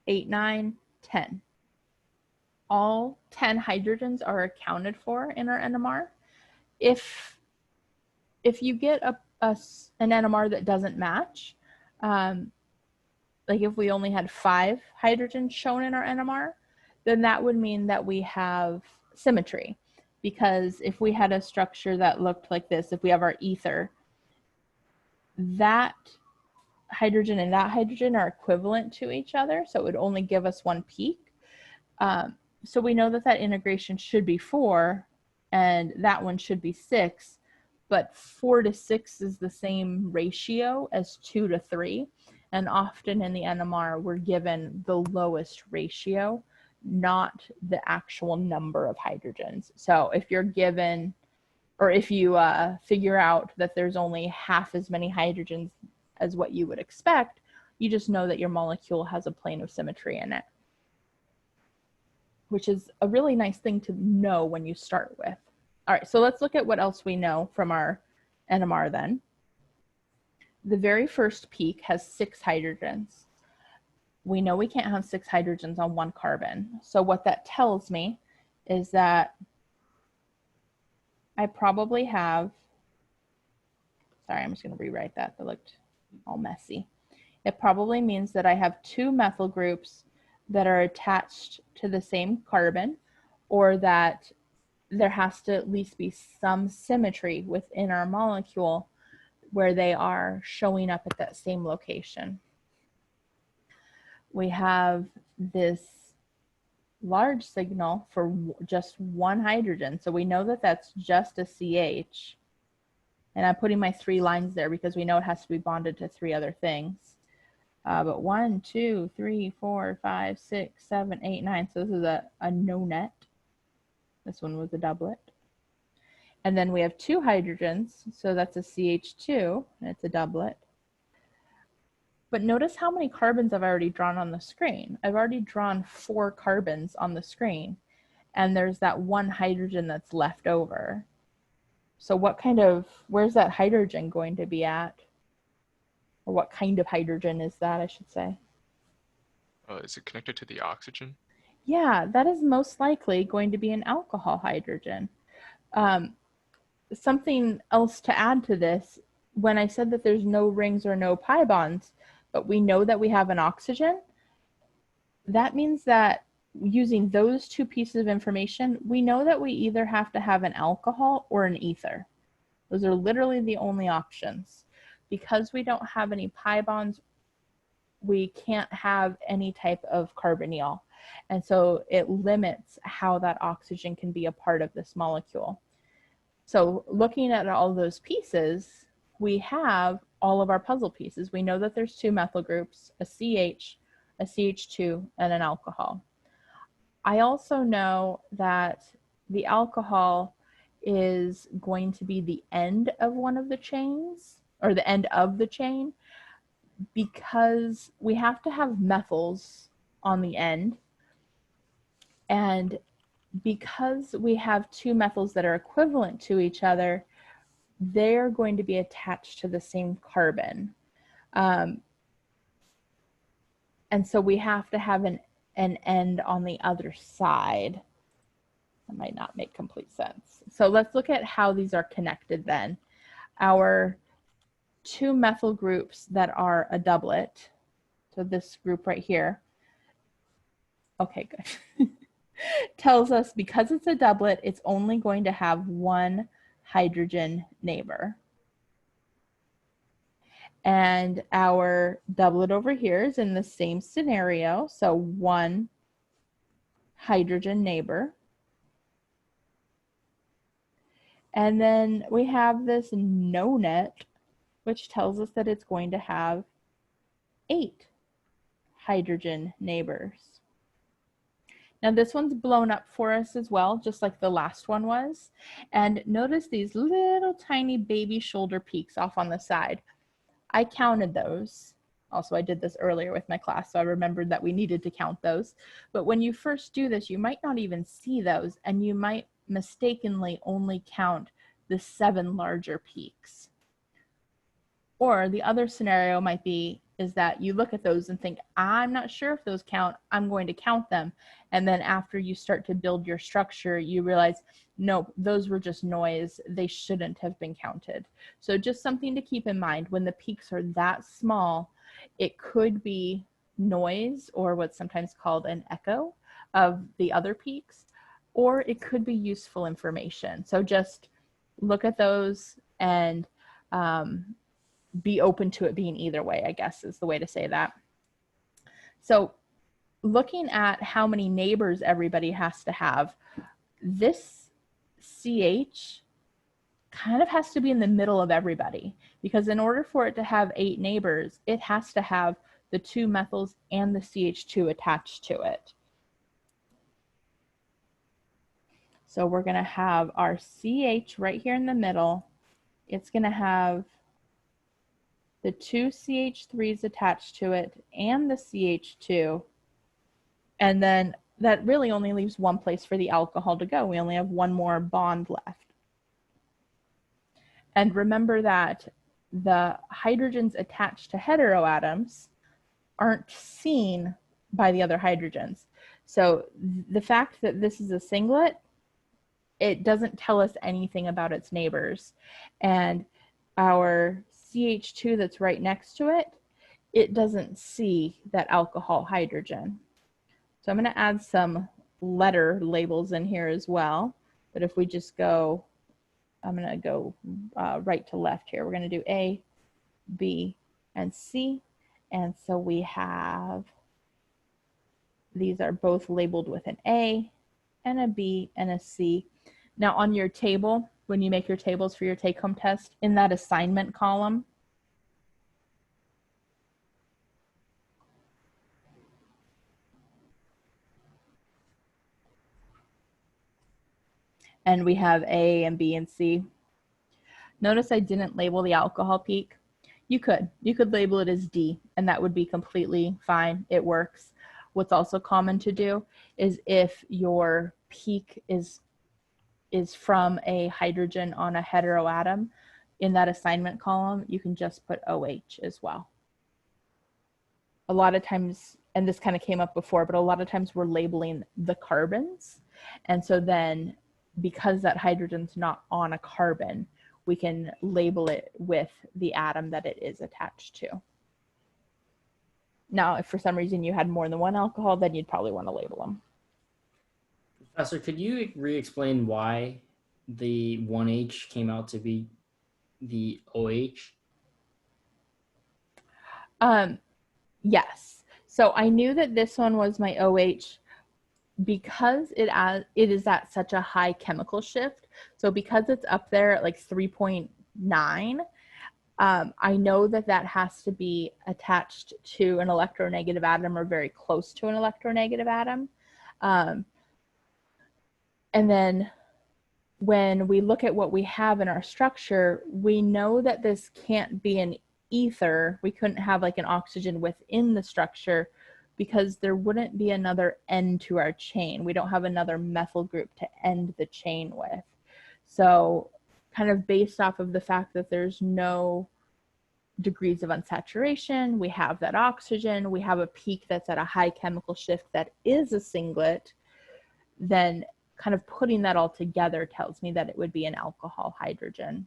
8, 9, 10. All 10 hydrogens are accounted for in our NMR. If you get an NMR that doesn't match, like if we only had 5 hydrogens shown in our NMR, then that would mean that we have symmetry. Because if we had a structure that looked like this, if we have our ether, that hydrogen and that hydrogen are equivalent to each other, so it would only give us 1 peak. So we know that integration should be 4, and that one should be 6, but 4 to 6 is the same ratio as 2 to 3, and often in the NMR we're given the lowest ratio, not the actual number of hydrogens. So if you're given, or if you figure out that there's only half as many hydrogens as what you would expect, you just know that your molecule has a plane of symmetry in it. which is a really nice thing to know when you start with. All right, so let's look at what else we know from our NMR then. The very first peak has 6 hydrogens. We know we can't have 6 hydrogens on 1 carbon. So what that tells me is that I probably have, sorry, I'm just going to rewrite that. That looked all messy. It probably means that I have 2 methyl groups that are attached to the same carbon, or that there has to at least be some symmetry within our molecule where they are showing up at that same location. We have this large signal for just 1 hydrogen. So we know that that's just a CH. And I'm putting my 3 lines there because we know it has to be bonded to 3 other things. But 1, 2, 3, 4, 5, 6, 7, 8, 9. So this is a no net. This one was a doublet. And then we have 2 hydrogens. So that's a CH2, and it's a doublet. But notice how many carbons I've already drawn on the screen. I've already drawn 4 carbons on the screen, and there's that 1 hydrogen that's left over. So where's that hydrogen going to be at? Or what kind of hydrogen is that, I should say? Is it connected to the oxygen? Yeah, that is most likely going to be an alcohol hydrogen. Something else to add to this, when I said that there's no rings or no pi bonds, but we know that we have an oxygen, that means that using those 2 pieces of information, we know that we either have to have an alcohol or an ether. Those are literally the only options. Because we don't have any pi bonds, we can't have any type of carbonyl. And so it limits how that oxygen can be a part of this molecule. So looking at all those pieces, we have all of our puzzle pieces. We know that there's 2 methyl groups, a CH, a CH2, and an alcohol. I also know that the alcohol is going to be the end of one of the chains, or the end of the chain, because we have to have methyls on the end. And because we have 2 methyls that are equivalent to each other, they're going to be attached to the same carbon. And so we have to have an end on the other side. That might not make complete sense. So let's look at how these are connected then. Our 2 methyl groups that are a doublet, so this group right here, okay, good, tells us because it's a doublet, it's only going to have 1 hydrogen neighbor. And our doublet over here is in the same scenario, so 1 hydrogen neighbor. And then we have this no net, which tells us that it's going to have 8 hydrogen neighbors. Now this one's blown up for us as well, just like the last one was. And notice these little tiny baby shoulder peaks off on the side. I counted those. Also, I did this earlier with my class, so I remembered that we needed to count those. But when you first do this, you might not even see those, and you might mistakenly only count the 7 larger peaks. Or the other scenario might be is that you look at those and think, I'm not sure if those count, I'm going to count them. And then after you start to build your structure, you realize, no, those were just noise. They shouldn't have been counted. So just something to keep in mind, when the peaks are that small, it could be noise, or what's sometimes called an echo of the other peaks, or it could be useful information. So just look at those and be open to it being either way, I guess is the way to say that. So looking at how many neighbors everybody has to have, this CH kind of has to be in the middle of everybody, because in order for it to have 8 neighbors, it has to have the 2 methyls and the CH2 attached to it. So we're going to have our CH right here in the middle. It's going to have the 2 CH3s attached to it and the CH2. And then that really only leaves one place for the alcohol to go. We only have one more bond left. And remember that the hydrogens attached to heteroatoms aren't seen by the other hydrogens. So the fact that this is a singlet, it doesn't tell us anything about its neighbors. And our CH2 that's right next to it, it doesn't see that alcohol hydrogen. So I'm going to add some letter labels in here as well. But if we just go, I'm going to go right to left here. We're going to do A, B, and C. And so we have, these are both labeled with an A and a B and a C. Now on your table, when you make your tables for your take-home test, in that assignment column, and we have A and B and C. Notice I didn't label the alcohol peak. You could label it as D, and that would be completely fine. It works. What's also common to do is if your peak is from a hydrogen on a heteroatom, in that assignment column, you can just put OH as well. A lot of times, and this kind of came up before, but a lot of times we're labeling the carbons. And so then because that hydrogen's not on a carbon, we can label it with the atom that it is attached to. Now, if for some reason you had more than one alcohol, then you'd probably want to label them. Professor, could you re-explain why the 1H came out to be the OH? Yes. So I knew that this one was my OH because it is at such a high chemical shift. So because it's up there at like 3.9, I know that that has to be attached to an electronegative atom or very close to an electronegative atom. And then when we look at what we have in our structure, we know that this can't be an ether. We couldn't have like an oxygen within the structure because there wouldn't be another end to our chain. We don't have another methyl group to end the chain with. So kind of based off of the fact that there's no degrees of unsaturation, we have that oxygen, we have a peak that's at a high chemical shift that is a singlet, then kind of putting that all together tells me that it would be an alcohol hydrogen.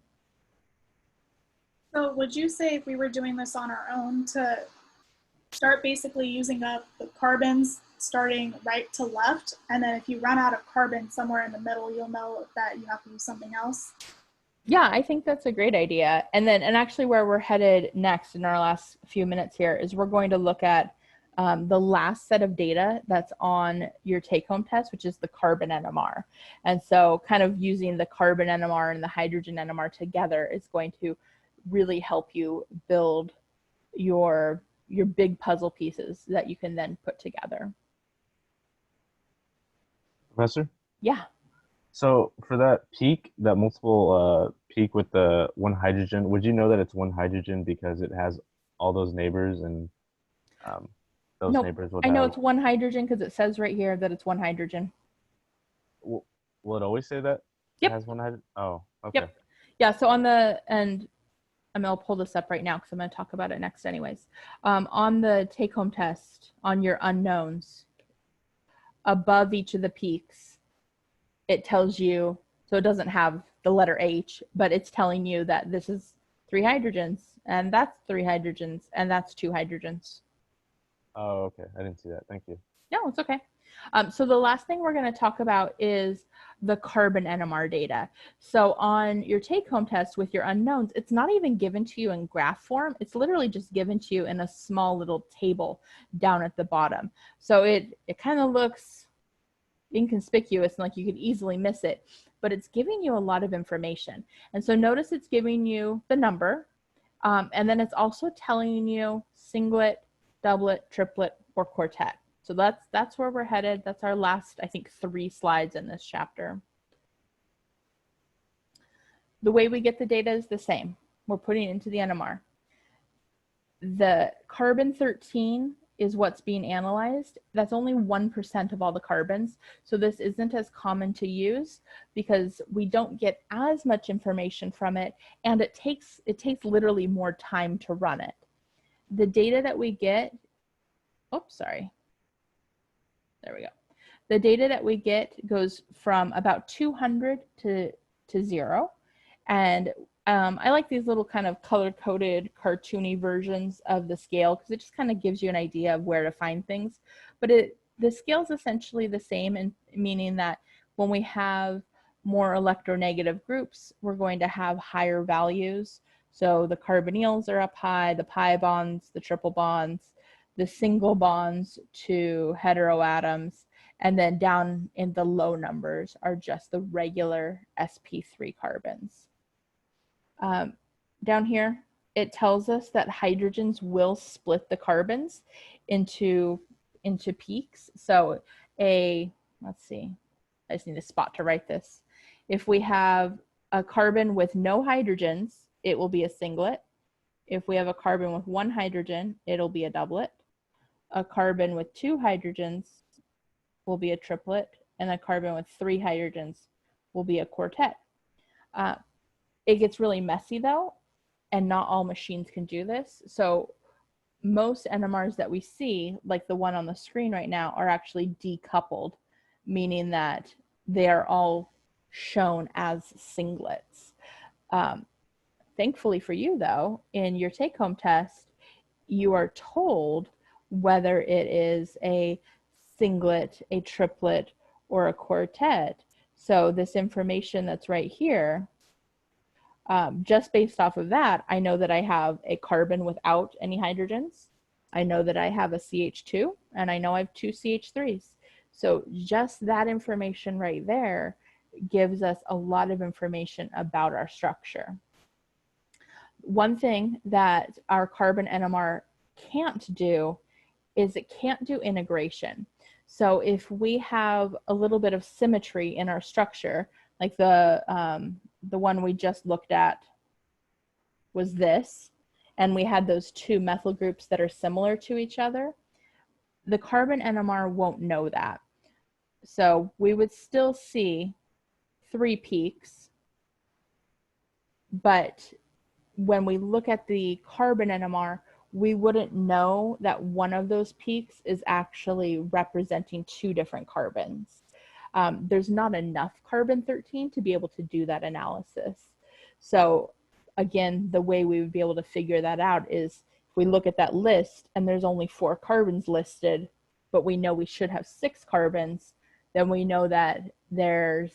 So would you say if we were doing this on our own to start basically using up the carbons starting right to left, and then if you run out of carbon somewhere in the middle, you'll know that you have to use something else? Yeah, I think that's a great idea. And actually where we're headed next in our last few minutes here is we're going to look at the last set of data that's on your take-home test, which is the carbon NMR. And so kind of using the carbon NMR and the hydrogen NMR together is going to really help you build your big puzzle pieces that you can then put together. Professor? Yeah. So for that peak, that multiple peak with the one hydrogen, would you know that it's one hydrogen because it has all those neighbors and those Nope. neighbors would I know have... it's one hydrogen because it says right here that it's one hydrogen. Will it always say that? Yep. It has one hydrogen? Oh, okay. Yep. Yeah, so on the, and I'll pull this up right now because I'm going to talk about it next anyways. On the take-home test, on your unknowns, above each of the peaks, it tells you, so it doesn't have the letter H, but it's telling you that this is 3 hydrogens, and that's 3 hydrogens, and that's 2 hydrogens. Oh, okay. I didn't see that. Thank you. No, it's okay. So the last thing we're going to talk about is the carbon NMR data. So on your take-home test with your unknowns, it's not even given to you in graph form. It's literally just given to you in a small little table down at the bottom. So it kind of looks inconspicuous and like you could easily miss it, but it's giving you a lot of information. And so notice it's giving you the number, and then it's also telling you singlet, doublet, triplet, or quartet. So that's where we're headed. That's our last, I think, 3 slides in this chapter. The way we get the data is the same. We're putting it into the NMR. The carbon 13 is what's being analyzed. That's only 1% of all the carbons. So this isn't as common to use because we don't get as much information from it, and it takes literally more time to run it. The data that we get, oops, sorry. There we go. The data that we get goes from about 200 to 0. And I like these little kind of color-coded, cartoony versions of the scale because it just kind of gives you an idea of where to find things. But the scale is essentially the same, and meaning that when we have more electronegative groups, we're going to have higher values. So the carbonyls are up high, the pi bonds, the triple bonds, the single bonds to heteroatoms, and then down in the low numbers are just the regular sp3 carbons. Down here, it tells us that hydrogens will split the carbons into peaks. So let's see, I just need a spot to write this. If we have a carbon with no hydrogens, it will be a singlet. If we have a carbon with 1 hydrogen, it'll be a doublet. A carbon with 2 hydrogens will be a triplet, and a carbon with 3 hydrogens will be a quartet. It gets really messy though, and not all machines can do this. So most NMRs that we see, like the one on the screen right now, are actually decoupled, meaning that they are all shown as singlets. Thankfully for you though, in your take-home test, you are told whether it is a singlet, a triplet, or a quartet. So this information that's right here, just based off of that, I know that I have a carbon without any hydrogens. I know that I have a CH2, and I know I have 2 CH3s. So just that information right there gives us a lot of information about our structure. One thing that our carbon NMR can't do is it can't do integration. So if we have a little bit of symmetry in our structure, like the one we just looked at was this, and we had those 2 methyl groups that are similar to each other, the carbon NMR won't know that. So we would still see 3 peaks, but when we look at the carbon NMR, we wouldn't know that one of those peaks is actually representing 2 different carbons. There's not enough carbon-13 to be able to do that analysis. So again, the way we would be able to figure that out is if we look at that list and there's only 4 carbons listed, but we know we should have 6 carbons, then we know that there's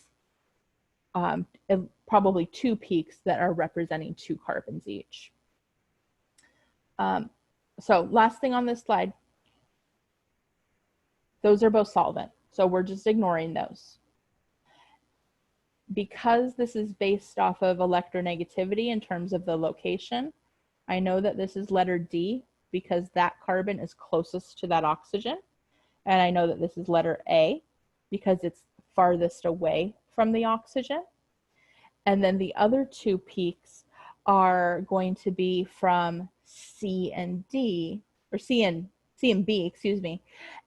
probably 2 peaks that are representing 2 carbons each. So last thing on this slide, those are both solvent. So we're just ignoring those. Because this is based off of electronegativity in terms of the location, I know that this is letter D because that carbon is closest to that oxygen. And I know that this is letter A because it's farthest away from the oxygen. And then the other 2 peaks are going to be from C and D, or C and B, excuse me.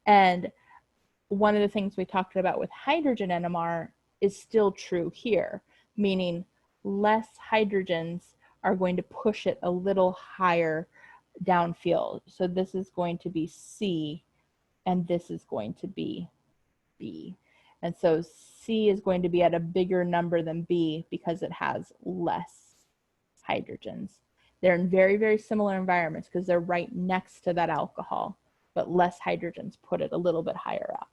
And one of the things we talked about with hydrogen NMR is still true here, meaning less hydrogens are going to push it a little higher downfield. So this is going to be C, and this is going to be B. And so C is going to be at a bigger number than B because it has less hydrogens. They're in very, very similar environments because they're right next to that alcohol, but less hydrogens put it a little bit higher up.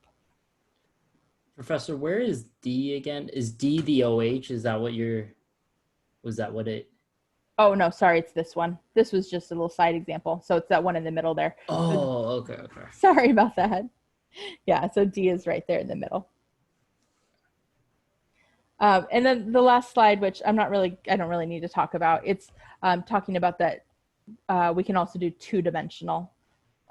Professor, where is D again? Is D the OH? Is that what was that what it? Oh, no, sorry, it's this one. This was just a little side example. So it's that one in the middle there. Oh, okay. Sorry about that. Yeah, so D is right there in the middle. And then the last slide, which I don't really need to talk about. It's talking about that we can also do 2-dimensional.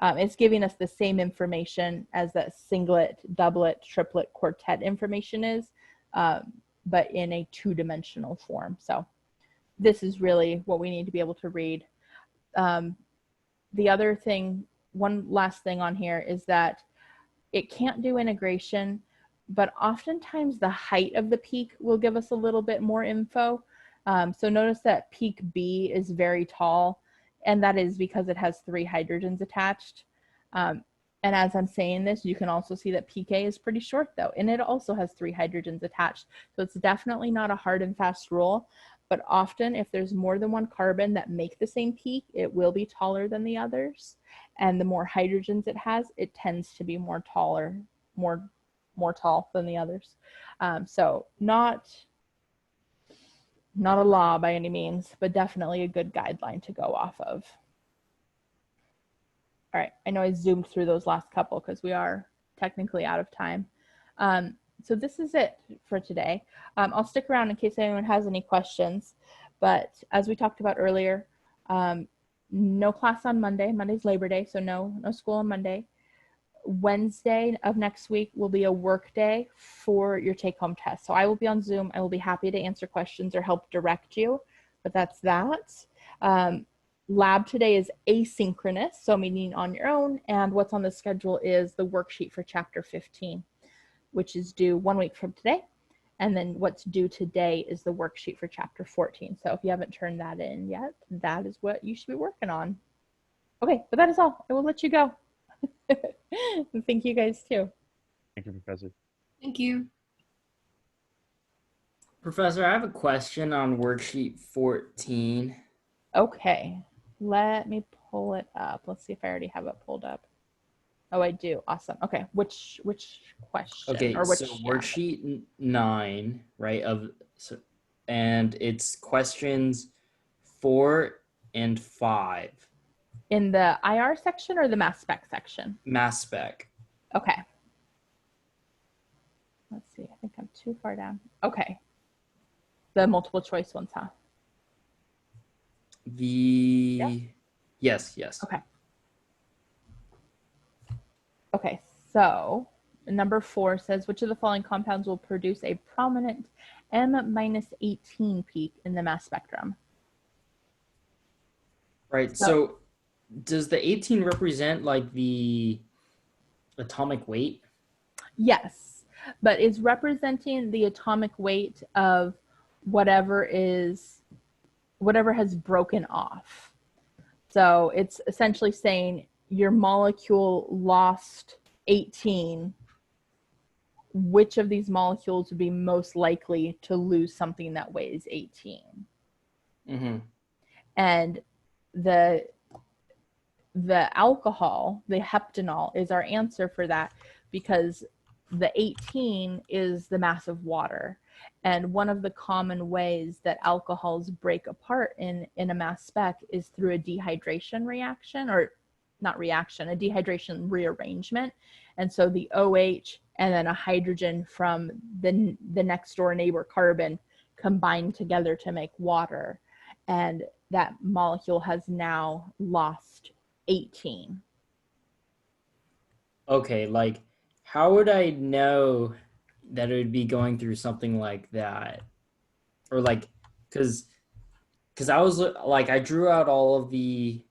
It's giving us the same information as that singlet, doublet, triplet, quartet information is, but in a 2-dimensional form. So this is really what we need to be able to read. The other thing one last thing on here is that it can't do integration, but oftentimes the height of the peak will give us a little bit more info. So notice that peak B is very tall, and that is because it has 3 hydrogens attached. And as I'm saying this, you can also see that peak A is pretty short though, and it also has 3 hydrogens attached. So it's definitely not a hard and fast rule, but often if there's more than one carbon that make the same peak, it will be taller than the others. And the more hydrogens it has, it tends to be more taller, more tall than the others. So not a law by any means, but definitely a good guideline to go off of. All right, I know I zoomed through those last couple because we are technically out of time. So this is it for today. I'll stick around in case anyone has any questions, but as we talked about earlier, no class on Monday. Monday's Labor Day, so no school on Monday. Wednesday of next week will be a work day for your take-home test. So I will be on Zoom. I will be happy to answer questions or help direct you, but that's that. Lab today is asynchronous, so meaning on your own, and what's on the schedule is the worksheet for chapter 15, which is due 1 week from today. And then what's due today is the worksheet for chapter 14. So if you haven't turned that in yet, that is what you should be working on. Okay, but that is all. I will let you go. Thank you guys too. Thank you, Professor. Thank you. Professor, I have a question on worksheet 14. Okay, let me pull it up. Let's see if I already have it pulled up. Oh, I do. Awesome. Okay, which question? Okay, or which, so worksheet 9, right? And it's questions 4 and 5. In the IR section or the mass spec section? Mass spec. Okay. Let's see. I think I'm too far down. Okay. The multiple choice ones, huh? Yes. Okay. Okay, so number 4 says, which of the following compounds will produce a prominent M-18 peak in the mass spectrum? Right, so does the 18 represent like the atomic weight? Yes, but it's representing the atomic weight of whatever has broken off. So it's essentially saying your molecule lost 18. Which of these molecules would be most likely to lose something that weighs 18? Mm-hmm. And the alcohol, the heptanol, is our answer for that, because the 18 is the mass of water. And one of the common ways that alcohols break apart in a mass spec is through a dehydration reaction, or not reaction, a dehydration rearrangement. And so the OH and then a hydrogen from the next door neighbor carbon combine together to make water. And that molecule has now lost 18. Okay, like how would I know that it would be going through something like that? Or like, because I was like, I drew out all the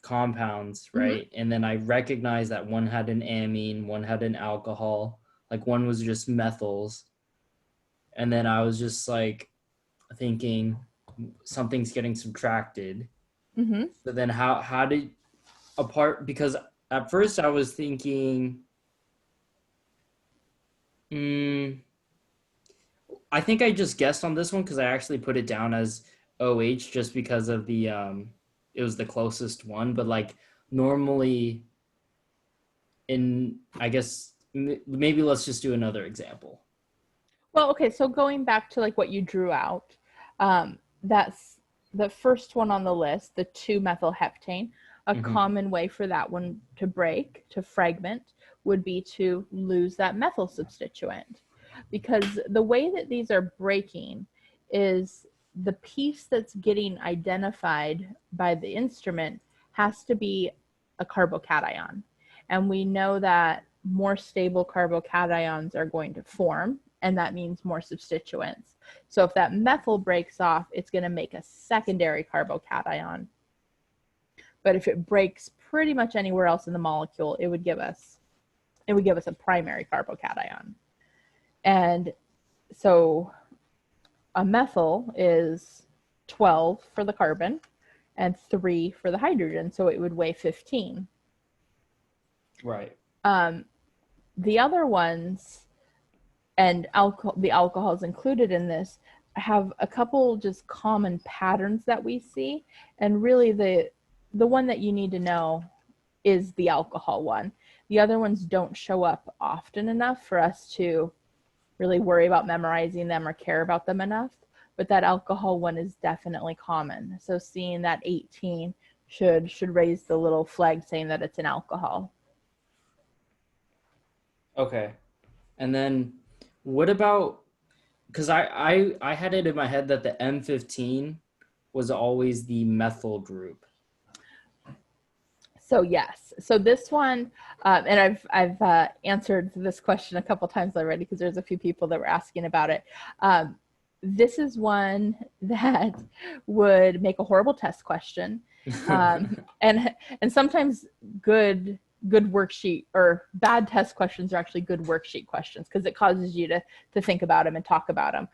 compounds, right? And then I recognized that one had an amine, one had an alcohol, like one was just methyls. And then I was just like thinking something's getting subtracted. So then how did because at first I was thinking, I think I just guessed on this one because I actually put it down as OH just because of the it was the closest one, but like normally I guess maybe let's just do another example. Well, okay, so going back to like what you drew out, that's the first one on the list, the 2-methylheptane. A common way for that one to break, to fragment, would be to lose that methyl substituent. Because the way that these are breaking is the piece that's getting identified by the instrument has to be a carbocation. And we know that more stable carbocations are going to form and that means more substituents. So if that methyl breaks off, it's going to make a secondary carbocation. But if it breaks pretty much anywhere else in the molecule, it would give us a primary carbocation. And so a methyl is 12 for the carbon and 3 for the hydrogen, so it would weigh 15. Right. The other ones, and the alcohols included in this, have a couple just common patterns that we see, and really the one that you need to know is the alcohol one. The other ones don't show up often enough for us to really worry about memorizing them or care about them enough, but that alcohol one is definitely common. So seeing that 18 should raise the little flag saying that it's an alcohol. Okay. And then what about, because I had it in my head that the M15 was always the methyl group. So yes, so this one, and I've answered this question a couple times already because there's a few people that were asking about it. This is one that would make a horrible test question, and sometimes good worksheet or bad test questions are actually good worksheet questions because it causes you to think about them and talk about them.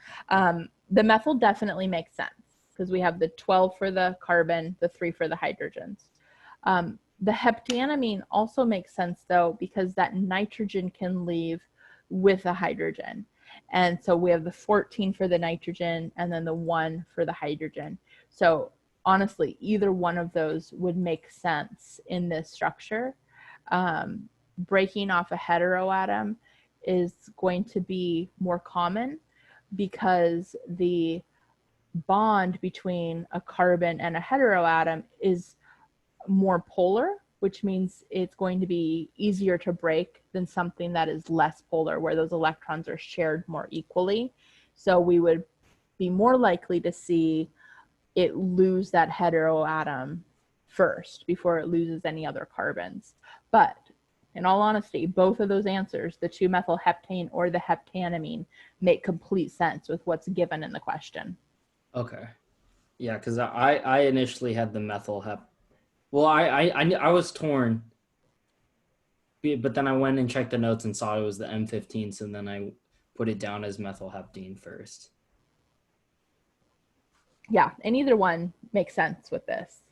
The methyl definitely makes sense because we have the 12 for the carbon, the 3 for the hydrogens. The heptanamine also makes sense though because that nitrogen can leave with a hydrogen. And so we have the 14 for the nitrogen and then the 1 for the hydrogen. So honestly, either one of those would make sense in this structure. Breaking off a heteroatom is going to be more common because the bond between a carbon and a heteroatom is more polar, which means it's going to be easier to break than something that is less polar, where those electrons are shared more equally. So we would be more likely to see it lose that heteroatom first before it loses any other carbons. But in all honesty, both of those answers, the 2-methylheptane or the heptanamine, make complete sense with what's given in the question. Okay. Yeah, because I initially had the methyl hep. Well, I was torn, but then I went and checked the notes and saw it was the M15, so then I put it down as methylheptene first. Yeah, and either one makes sense with this.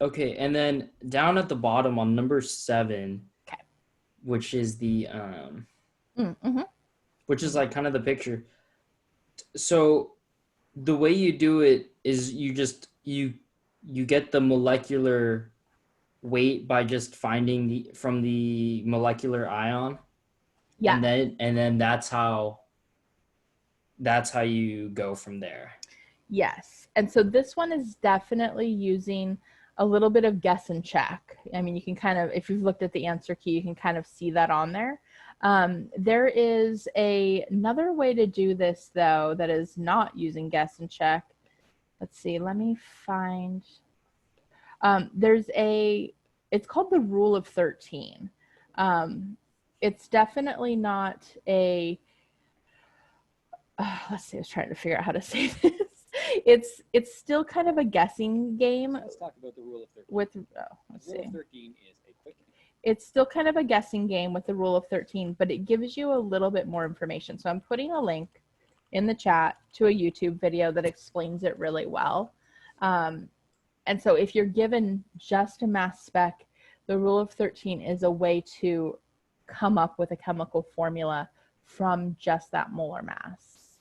Okay, and then down at the bottom on number 7, okay, which is the which is like kind of the picture. So the way you do it is you get the molecular weight by just finding from the molecular ion. Yeah. And then that's how you go from there. Yes. And so this one is definitely using a little bit of guess and check. I mean, you can kind of, if you've looked at the answer key, you can kind of see that on there. There is another way to do this, though, that is not using guess and check. Let's see. Let me find. It's called the rule of 13. It's definitely not a, let's see, I was trying to figure out how to say this. It's still kind of a guessing game. Let's talk about the rule of 13. Let's see. The rule of 13 is a quick. It's still kind of a guessing game with the rule of 13, but it gives you a little bit more information. So I'm putting a link in the chat to a YouTube video that explains it really well. And so if you're given just a mass spec, the rule of 13 is a way to come up with a chemical formula from just that molar mass.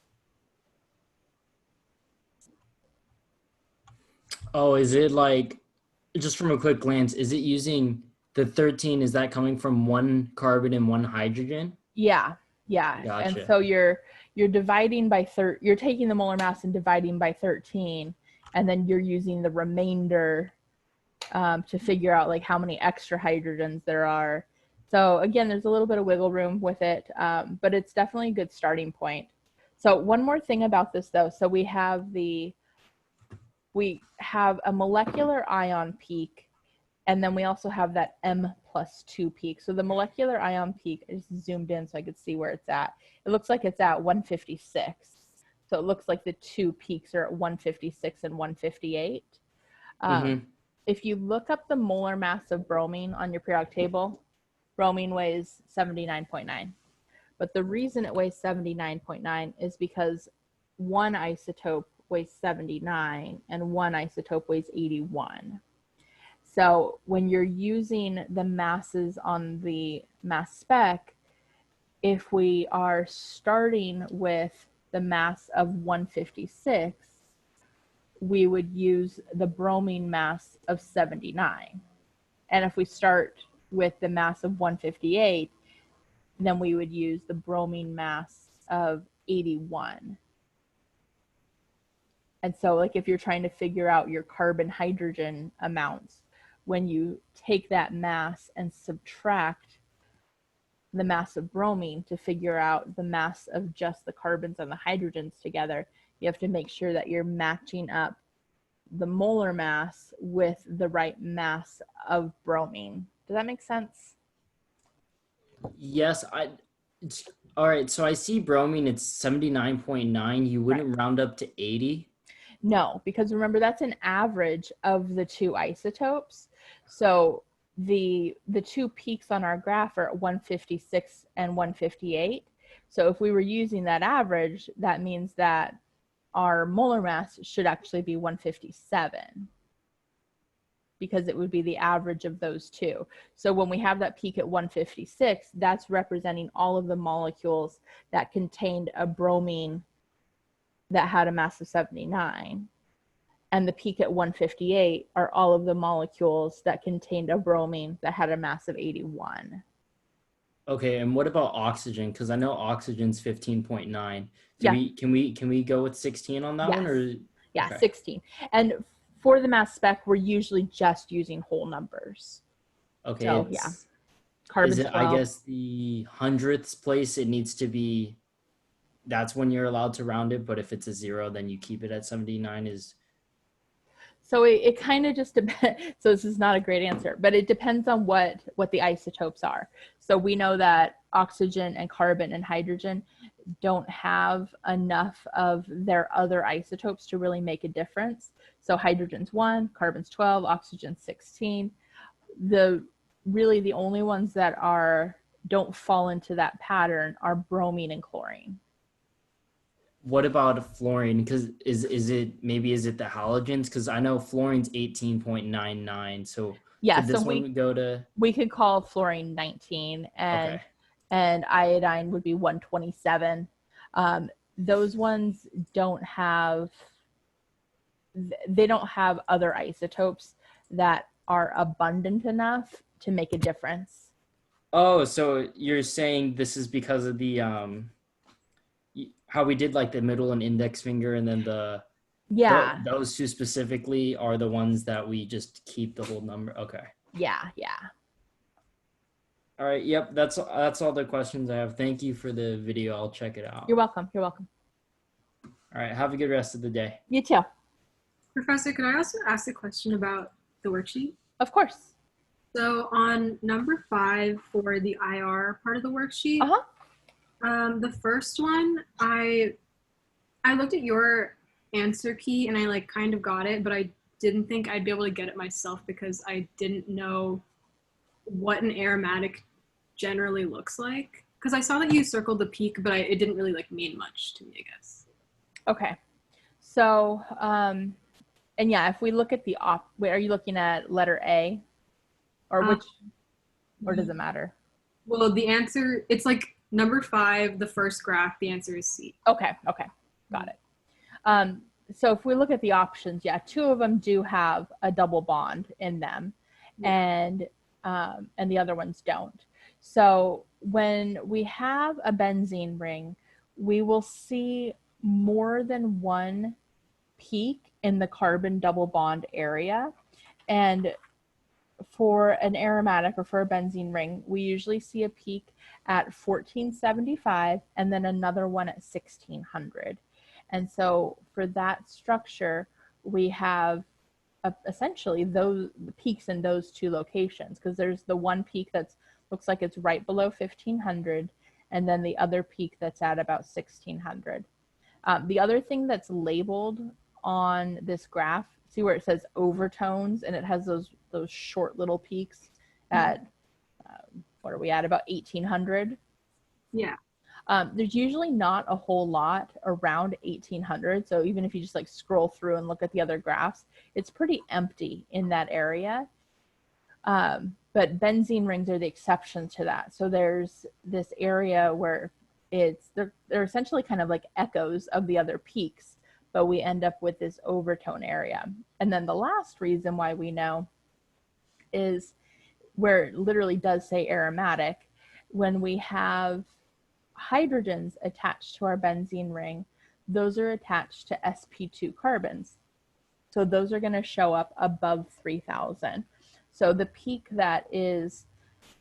Oh, is it like, just from a quick glance, is it using the 13, is that coming from 1 carbon and 1 hydrogen? Yeah. Gotcha. And so you're dividing by you're taking the molar mass and dividing by 13, and then you're using the remainder to figure out like how many extra hydrogens there are. So again, there's a little bit of wiggle room with it, but it's definitely a good starting point. So one more thing about this though. So we have a molecular ion peak And then we also have that M+2 peak. So the molecular ion peak, I just zoomed in so I could see where it's at. It looks like it's at 156. So it looks like the two peaks are at 156 and 158. If you look up the molar mass of bromine on your periodic table, bromine weighs 79.9. But the reason it weighs 79.9 is because one isotope weighs 79 and one isotope weighs 81. So when you're using the masses on the mass spec, if we are starting with the mass of 156, we would use the bromine mass of 79. And if we start with the mass of 158, then we would use the bromine mass of 81. And so like if you're trying to figure out your carbon hydrogen amounts, when you take that mass and subtract the mass of bromine to figure out the mass of just the carbons and the hydrogens together, you have to make sure that you're matching up the molar mass with the right mass of bromine. Does that make sense? Yes, all right, so I see bromine, it's 79.9. You wouldn't round up to 80? No, because remember that's an average of the two isotopes. So the two peaks on our graph are at 156 and 158. So if we were using that average, that means that our molar mass should actually be 157 because it would be the average of those two. So when we have that peak at 156, that's representing all of the molecules that contained a bromine that had a mass of 79. And the peak at 158 are all of the molecules that contained a bromine that had a mass of 81. Okay, and what about oxygen? Because I know oxygen's 15.9. Yeah. Can we go with 16 on that one? Or yeah, okay. 16. And for the mass spec, we're usually just using whole numbers. Okay. So yeah, carbon is it, 12. I guess the hundredths place, it needs to be, that's when you're allowed to round it, but if it's a 0, then you keep it at 79 is... So it kind of just depends. So this is not a great answer, but it depends on what the isotopes are. So we know that oxygen and carbon and hydrogen don't have enough of their other isotopes to really make a difference. So hydrogen's 1, carbon's 12, oxygen's 16. Really the only ones that don't fall into that pattern are bromine and chlorine. What about fluorine? Because is it the halogens? Because I know fluorine's 18.99. So yeah, could this so one go to? We could call fluorine 19, and okay. And iodine would be 127. Those ones don't have other isotopes that are abundant enough to make a difference. Oh, so you're saying this is because of the how we did like the middle and index finger, and then those two specifically are the ones that we just keep the whole number. Okay. Yeah. All right. Yep. That's all the questions I have. Thank you for the video. I'll check it out. You're welcome. All right. Have a good rest of the day. You too. Professor, could I also ask a question about the worksheet? Of course. So on number 5 for the IR part of the worksheet, the first one, I looked at your answer key and I kind of got it, but I didn't think I'd be able to get it myself because I didn't know what an aromatic generally looks like. Because I saw that you circled the peak, but it didn't really mean much to me, I guess. Okay. So, and yeah, if we look at wait, are you looking at letter A? Or which, or does it matter? Well, the answer, it's number 5, the first graph, the answer is C. Okay, got it. So if we look at the options, yeah, 2 of them do have a double bond in them, and the other ones don't. So when we have a benzene ring, we will see more than one peak in the carbon double bond area, and for an aromatic or for a benzene ring, we usually see a peak at 1475 and then another one at 1600. And so for that structure, we have essentially the peaks in those two locations, because there's the one peak that's looks like it's right below 1500, and then the other peak that's at about 1600. The other thing that's labeled on this graph, see where it says overtones, and it has those short little peaks at what are we at, about 1800? Yeah. There's usually not a whole lot around 1800, so even if you just like scroll through and look at the other graphs, it's pretty empty in that area. But benzene rings are the exception to that. So there's this area where they're essentially kind of like echoes of the other peaks, but we end up with this overtone area. And then the last reason why we know is where it literally does say aromatic. When we have hydrogens attached to our benzene ring, those are attached to sp2 carbons. So those are going to show up above 3000. So the peak that is,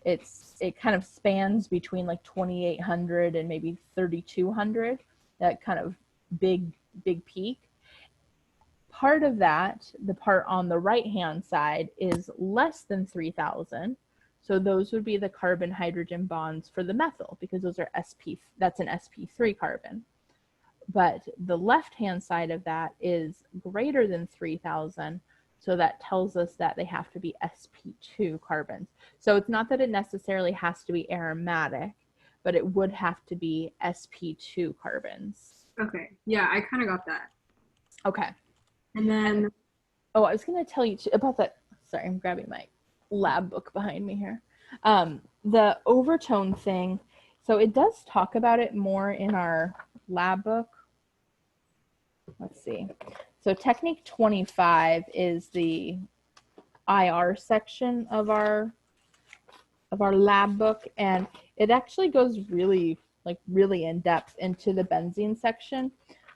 it kind of spans between like 2800 and maybe 3200, that kind of big peak. Part of that, the part on the right hand side, is less than 3000. So those would be the carbon hydrogen bonds for the methyl, because those are that's an sp3 carbon. But the left hand side of that is greater than 3000. So that tells us that they have to be sp2 carbons. So it's not that it necessarily has to be aromatic, but it would have to be sp2 carbons. Okay. Yeah, I kind of got that. Okay. And then, oh, I was going to tell you about that. Sorry, I'm grabbing my lab book behind me here. The overtone thing. So it does talk about it more in our lab book. Let's see. So technique 25 is the IR section of our lab book, and it actually goes really in depth into the benzene section.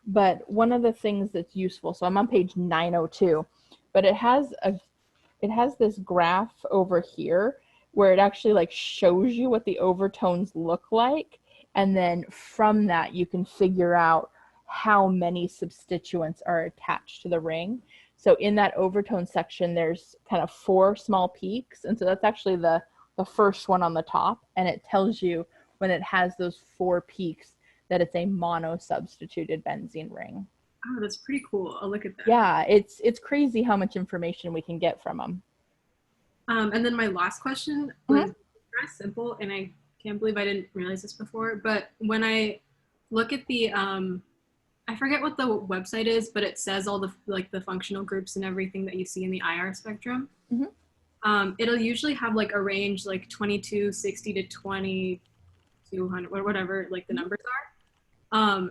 But one of the things that's useful, so I'm on page 902, but it has this graph over here where it actually like shows you what the overtones look like, and then from that you can figure out how many substituents are attached to the ring. So in that overtone section, there's kind of 4 small peaks, and so that's actually the first one on the top, and it tells you when it has those 4 peaks that it's a mono-substituted benzene ring. Oh, that's pretty cool. I'll look at that. Yeah, it's crazy how much information we can get from them. And then my last question was very simple, and I can't believe I didn't realize this before, but when I look at the, I forget what the website is, but it says all the the functional groups and everything that you see in the IR spectrum. It'll usually have like a range like 2260 to 2200 or whatever like the numbers are.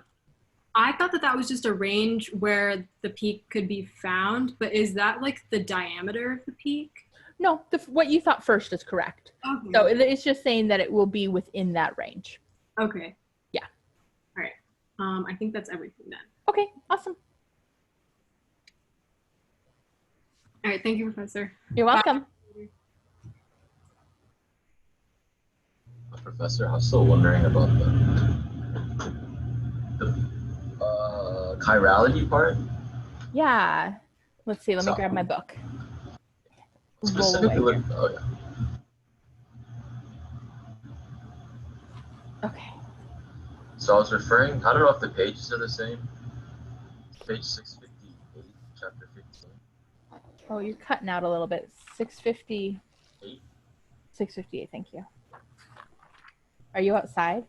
I thought that was just a range where the peak could be found, but is that like the diameter of the peak? No, what you thought first is correct. Okay. So it's just saying that it will be within that range. Okay. Yeah. All right. I think that's everything then. Okay, awesome. All right, thank you, Professor. You're welcome. Professor, I'm still wondering about the chirality part. Yeah. Let's see, let me grab my book. Specifically, oh yeah. Okay. So I was referring, I don't know if the pages are the same. Page 658, chapter 15. Oh, you're cutting out a little bit. 658. 658, thank you. Are you outside?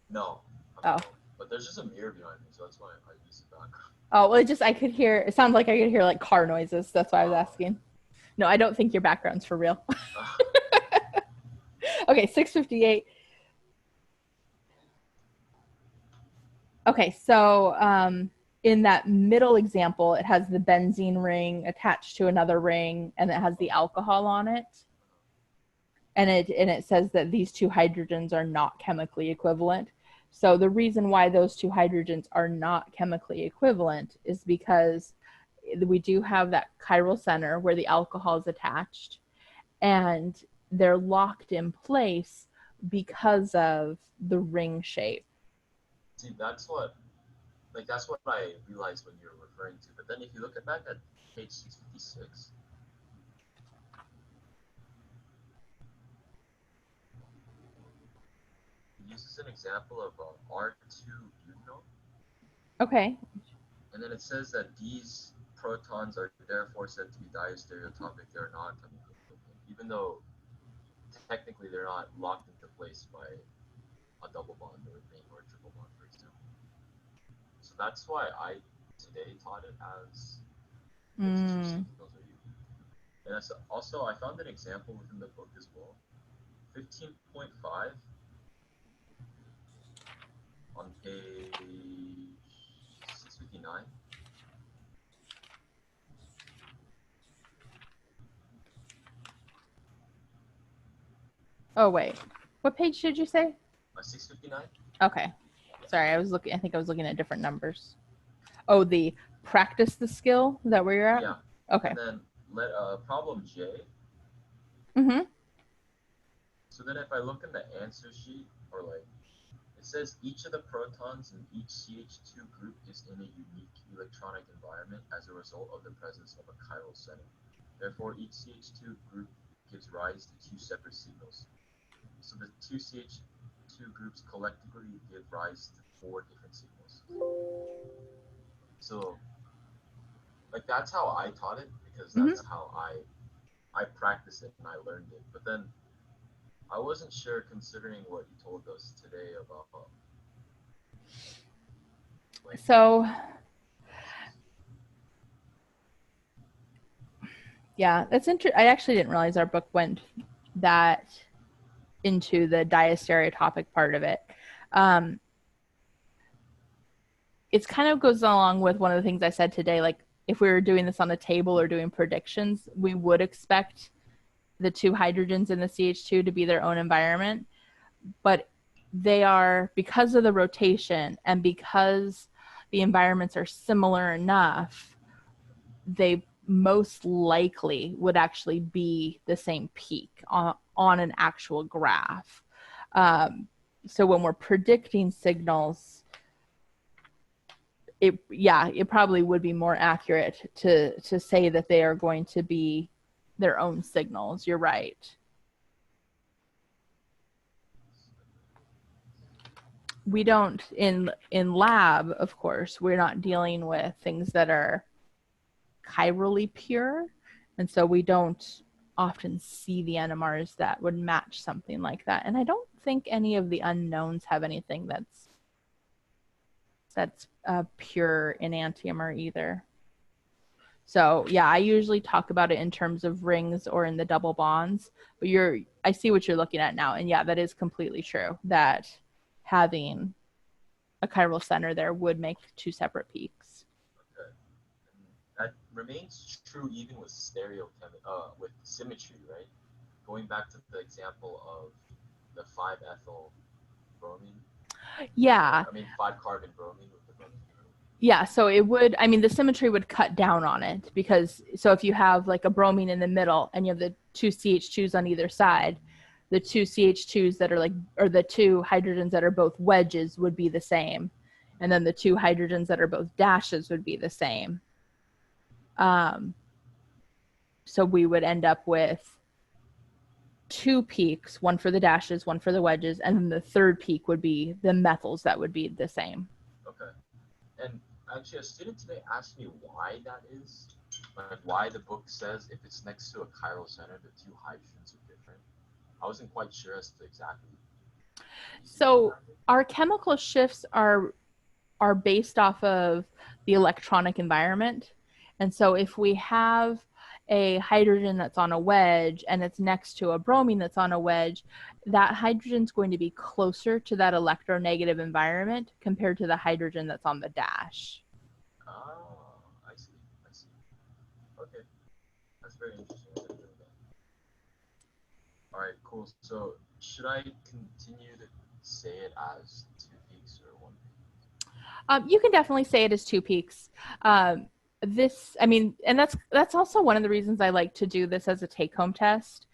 No. Oh. But there's just a mirror behind me, so that's why I use the background. Oh, well, it sounded like I could hear like car noises. That's why I was asking. No, I don't think your background's for real. Okay, 658. Okay, so in that middle example, it has the benzene ring attached to another ring, and it has the alcohol on it. And it says that these 2 hydrogens are not chemically equivalent. So the reason why those 2 hydrogens are not chemically equivalent is because we do have that chiral center where the alcohol is attached, and they're locked in place because of the ring shape. See, that's what like that's what I realized when you were referring to. But then if you look back at page 656, it uses an example of R2 butanol. Okay. And then it says that these protons are therefore said to be diastereotopic. They're non-chemical equivalent, even though technically they're not locked into place by a double bond or a ring or a triple bond, for example. So that's why I today taught it as two signals are unique. And also, I found an example within the book as well. 15.5 on page 659. Oh wait, what page did you say? 659. Okay, sorry, I think I was looking at different numbers. Oh, the practice the skill. Is that where you're at? Yeah. Okay. And then let problem J. Mm-hmm. So then if I look in the answer sheet, or like, it says each of the protons in each CH2 group is in a unique electronic environment as a result of the presence of a chiral center. Therefore, each CH2 group gives rise to two separate signals. So the two CH2 groups collectively give rise to four different signals. So, like, that's how I taught it, because that's how I practiced it and I learned it. But then I wasn't sure, considering what you told us today about like, so yeah, that's interesting. I actually didn't realize our book went that into the diastereotopic part of it. It kind of goes along with one of the things I said today. Like, if we were doing this on a table or doing predictions, we would expect the two hydrogens in the CH2 to be their own environment. But they are, because of the rotation and because the environments are similar enough, they most likely would actually be the same peak on an actual graph. So when we're predicting signals, it probably would be more accurate to say that they are going to be their own signals. You're right. We don't in lab, of course, we're not dealing with things that are chirally pure, and so we don't often see the NMRs that would match something like that. And I don't think any of the unknowns have anything that's pure enantiomer either. So yeah, I usually talk about it in terms of rings or in the double bonds, but I see what you're looking at now. And yeah, that is completely true, that having a chiral center there would make two separate peaks. Okay. And that remains true even with with symmetry, right? Going back to the example of the 5-ethyl bromine. Yeah. I mean, 5-carbon bromine with the bromine. Yeah, so it would, I mean, the symmetry would cut down on it, because, so if you have like a bromine in the middle and you have the two CH2s on either side, the two CH2s that are like, or the two hydrogens that are both wedges would be the same. And then the two hydrogens that are both dashes would be the same. So we would end up with two peaks, one for the dashes, one for the wedges, and then the third peak would be the methyls that would be the same. Okay. And actually, a student today asked me why that is, like why the book says if it's next to a chiral center, the two hydrogens are different. I wasn't quite sure as to exactly. So our chemical shifts are based off of the electronic environment. And so if we have a hydrogen that's on a wedge and it's next to a bromine that's on a wedge, that hydrogen's going to be closer to that electronegative environment compared to the hydrogen that's on the dash. Oh, I see. Okay. That's very interesting. I didn't know that. All right, cool. So should I continue to say it as two peaks or one peak? You can definitely say it as two peaks. And that's also one of the reasons I like to do this as a take-home test,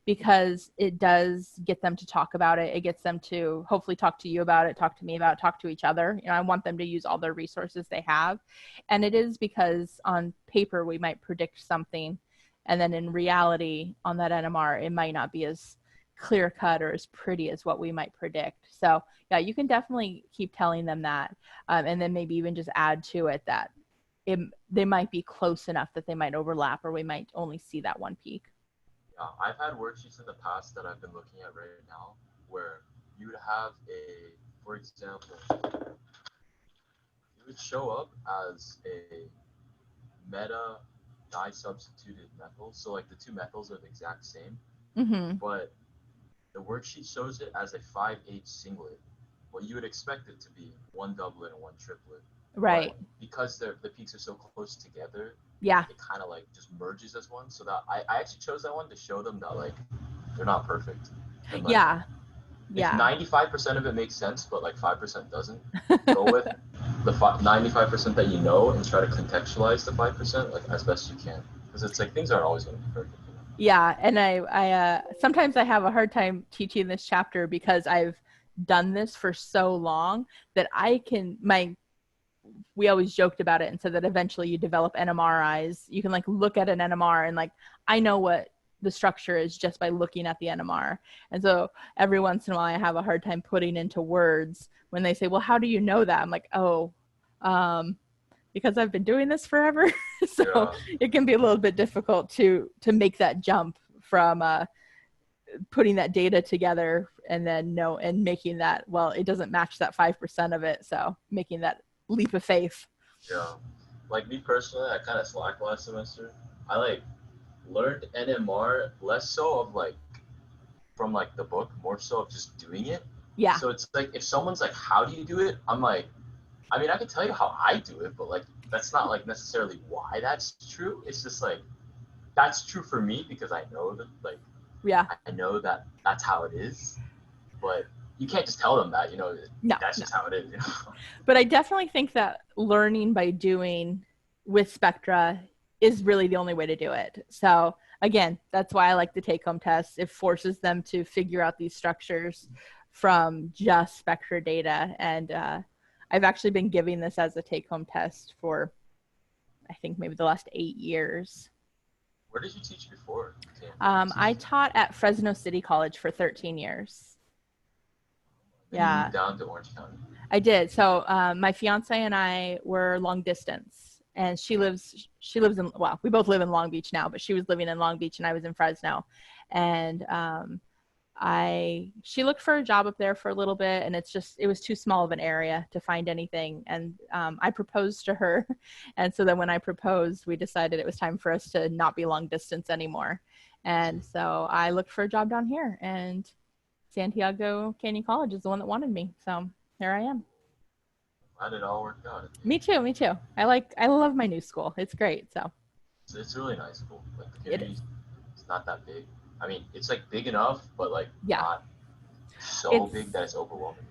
because it does get them to talk about it. It gets them to hopefully talk to you about it, talk to me about it, talk to each other. I want them to use all their resources they have. And it is because on paper we might predict something, and then in reality on that NMR it might not be as clear cut or as pretty as what we might predict. So yeah, you can definitely keep telling them that, and then maybe even just add to it that they might be close enough that they might overlap, or we might only see that one peak. Yeah, I've had worksheets in the past that I've been looking at right now where you would have for example, it would show up as a meta disubstituted methyl. So like the two methyls are the exact same, but the worksheet shows it as a 5H singlet. Well, you would expect it to be one doublet and one triplet. Right. But because the peaks are so close together, yeah, it kind of like just merges as one. So that I actually chose that one to show them that like they're not perfect. And, like, yeah. If 95% of it makes sense, but like 5% doesn't, go with the 95% that you know and try to contextualize the 5% like as best you can, because it's like things aren't always going to be perfect. Yeah, and I sometimes I have a hard time teaching this chapter because I've done this for so long that we always joked about it and said that eventually you develop NMR eyes. You can like look at an NMR and like, I know what the structure is just by looking at the NMR. And so every once in a while I have a hard time putting into words when they say, well, how do you know that? I'm like, because I've been doing this forever. So it can be a little bit difficult to make that jump from putting that data together and then making that, well, it doesn't match that 5% of it. So making that leap of faith. Yeah. Like me personally, I kind of slacked last semester. I like learned NMR less so of like from like the book, more so of just doing it. Yeah. So it's like if someone's like, how do you do it? I'm like, I mean, I can tell you how I do it, but like that's not like necessarily why that's true. It's just like that's true for me because I know that like I know that that's how it is. But you can't just tell them that, that's just how it is. But I definitely think that learning by doing with Spectra is really the only way to do it. So again, that's why I like the take-home test. It forces them to figure out these structures from just Spectra data. And I've actually been giving this as a take-home test for, I think, maybe the last 8 years. Where did you teach before? I taught at Fresno City College for 13 years. You moved down to Orange County. I did. So my fiance and I were long distance, and she lives in, well, we both live in Long Beach now, but she was living in Long Beach and I was in Fresno. And she looked for a job up there for a little bit, and it was too small of an area to find anything. And I proposed to her. And so then when I proposed, we decided it was time for us to not be long distance anymore. And so I looked for a job down here, and Santiago Canyon College is the one that wanted me. So here I am. Glad it all worked out. Me too. I love my new school. It's great. So it's really nice school. Like the community, it's not that big. I mean, it's like big enough, but like not so big that it's overwhelming.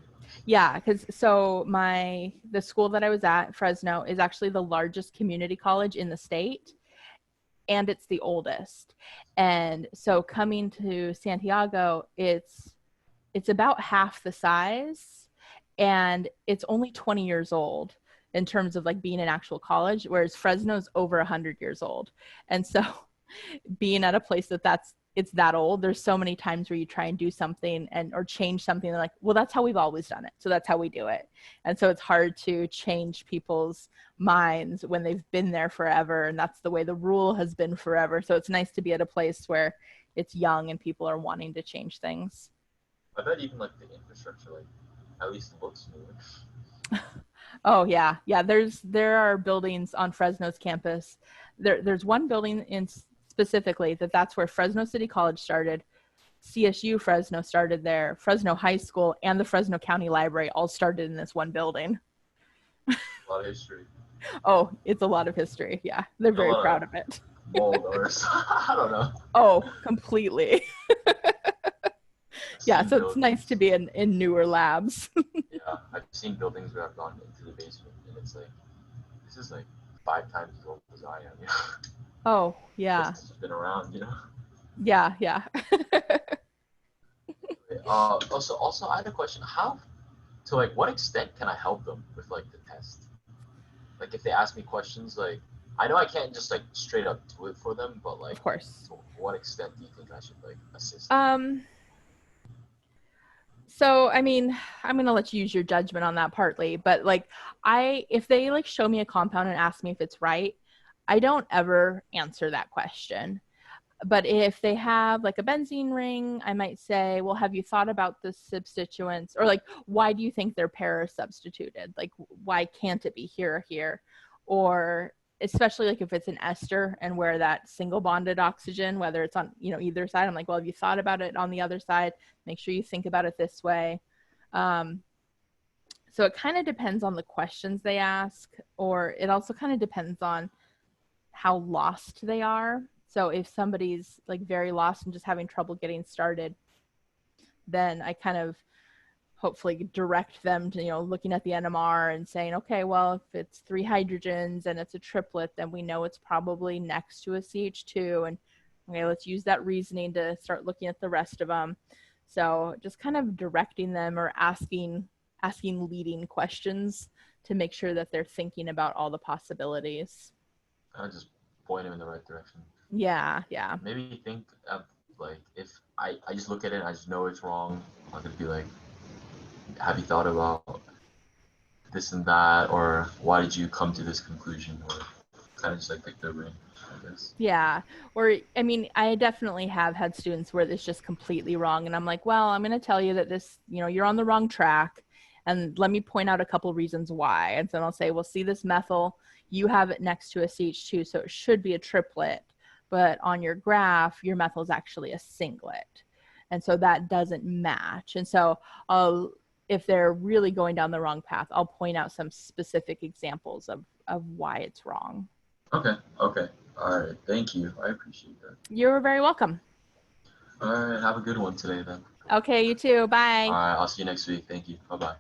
Yeah, because the school that I was at, Fresno, is actually the largest community college in the state, and it's the oldest. And so coming to Santiago, it's about half the size, and it's only 20 years old in terms of like being an actual college, whereas Fresno's over 100 years old. And so being at a place it's that old, there's so many times where you try and do something or change something, they're like, well, that's how we've always done it, so that's how we do it. And so it's hard to change people's minds when they've been there forever, and that's the way the rule has been forever. So it's nice to be at a place where it's young and people are wanting to change things. I bet even like the infrastructure, like at least looks new. Oh yeah. There are buildings on Fresno's campus. There's one building specifically that's where Fresno City College started. CSU Fresno started there. Fresno High School and the Fresno County Library all started in this one building. A lot of history. Oh, it's a lot of history. Yeah, they're very proud of it. Mold or I don't know. Oh, completely. Yeah, so it's nice to be in newer labs. Yeah, I've seen buildings where I've gone into the basement and it's like, this is like 5 times as old as I am. Oh, yeah. It's been around, Yeah, yeah. Also, I had a question. To like, what extent can I help them with like the test? Like, if they ask me questions, like, I know I can't just like straight up do it for them, but like, Of course. to what extent do you think I should like assist? So, I mean, I'm going to let you use your judgment on that partly, but like if they like show me a compound and ask me if it's right, I don't ever answer that question. But if they have like a benzene ring, I might say, well, have you thought about the substituents, or like, why do you think they're para substituted? Like, why can't it be here or here? Or especially like if it's an ester and where that single bonded oxygen, whether it's on, either side, I'm like, well, have you thought about it on the other side? Make sure you think about it this way. So it kind of depends on the questions they ask, or it also kind of depends on how lost they are. So if somebody's like very lost and just having trouble getting started, then I kind of hopefully direct them to, looking at the NMR and saying, okay, well, if it's 3 hydrogens and it's a triplet, then we know it's probably next to a CH2. And okay, let's use that reasoning to start looking at the rest of them. So just kind of directing them or asking leading questions to make sure that they're thinking about all the possibilities. I just point them in the right direction. Yeah. Maybe think of like, if I just look at it and I just know it's wrong, I'm gonna be like, have you thought about this and that, or why did you come to this conclusion, or kind of just like pick their brain, I guess. Yeah. Or, I mean, I definitely have had students where it's just completely wrong. And I'm like, well, I'm going to tell you that this, you're on the wrong track. And let me point out a couple reasons why. And then I'll say, well, see this methyl, you have it next to a CH2, so it should be a triplet. But on your graph, your methyl is actually a singlet. And so that doesn't match. And so if they're really going down the wrong path, I'll point out some specific examples of why it's wrong. Okay. All right. Thank you. I appreciate that. You're very welcome. All right. Have a good one today then. Okay, you too. Bye. All right. I'll see you next week. Thank you. Bye-bye.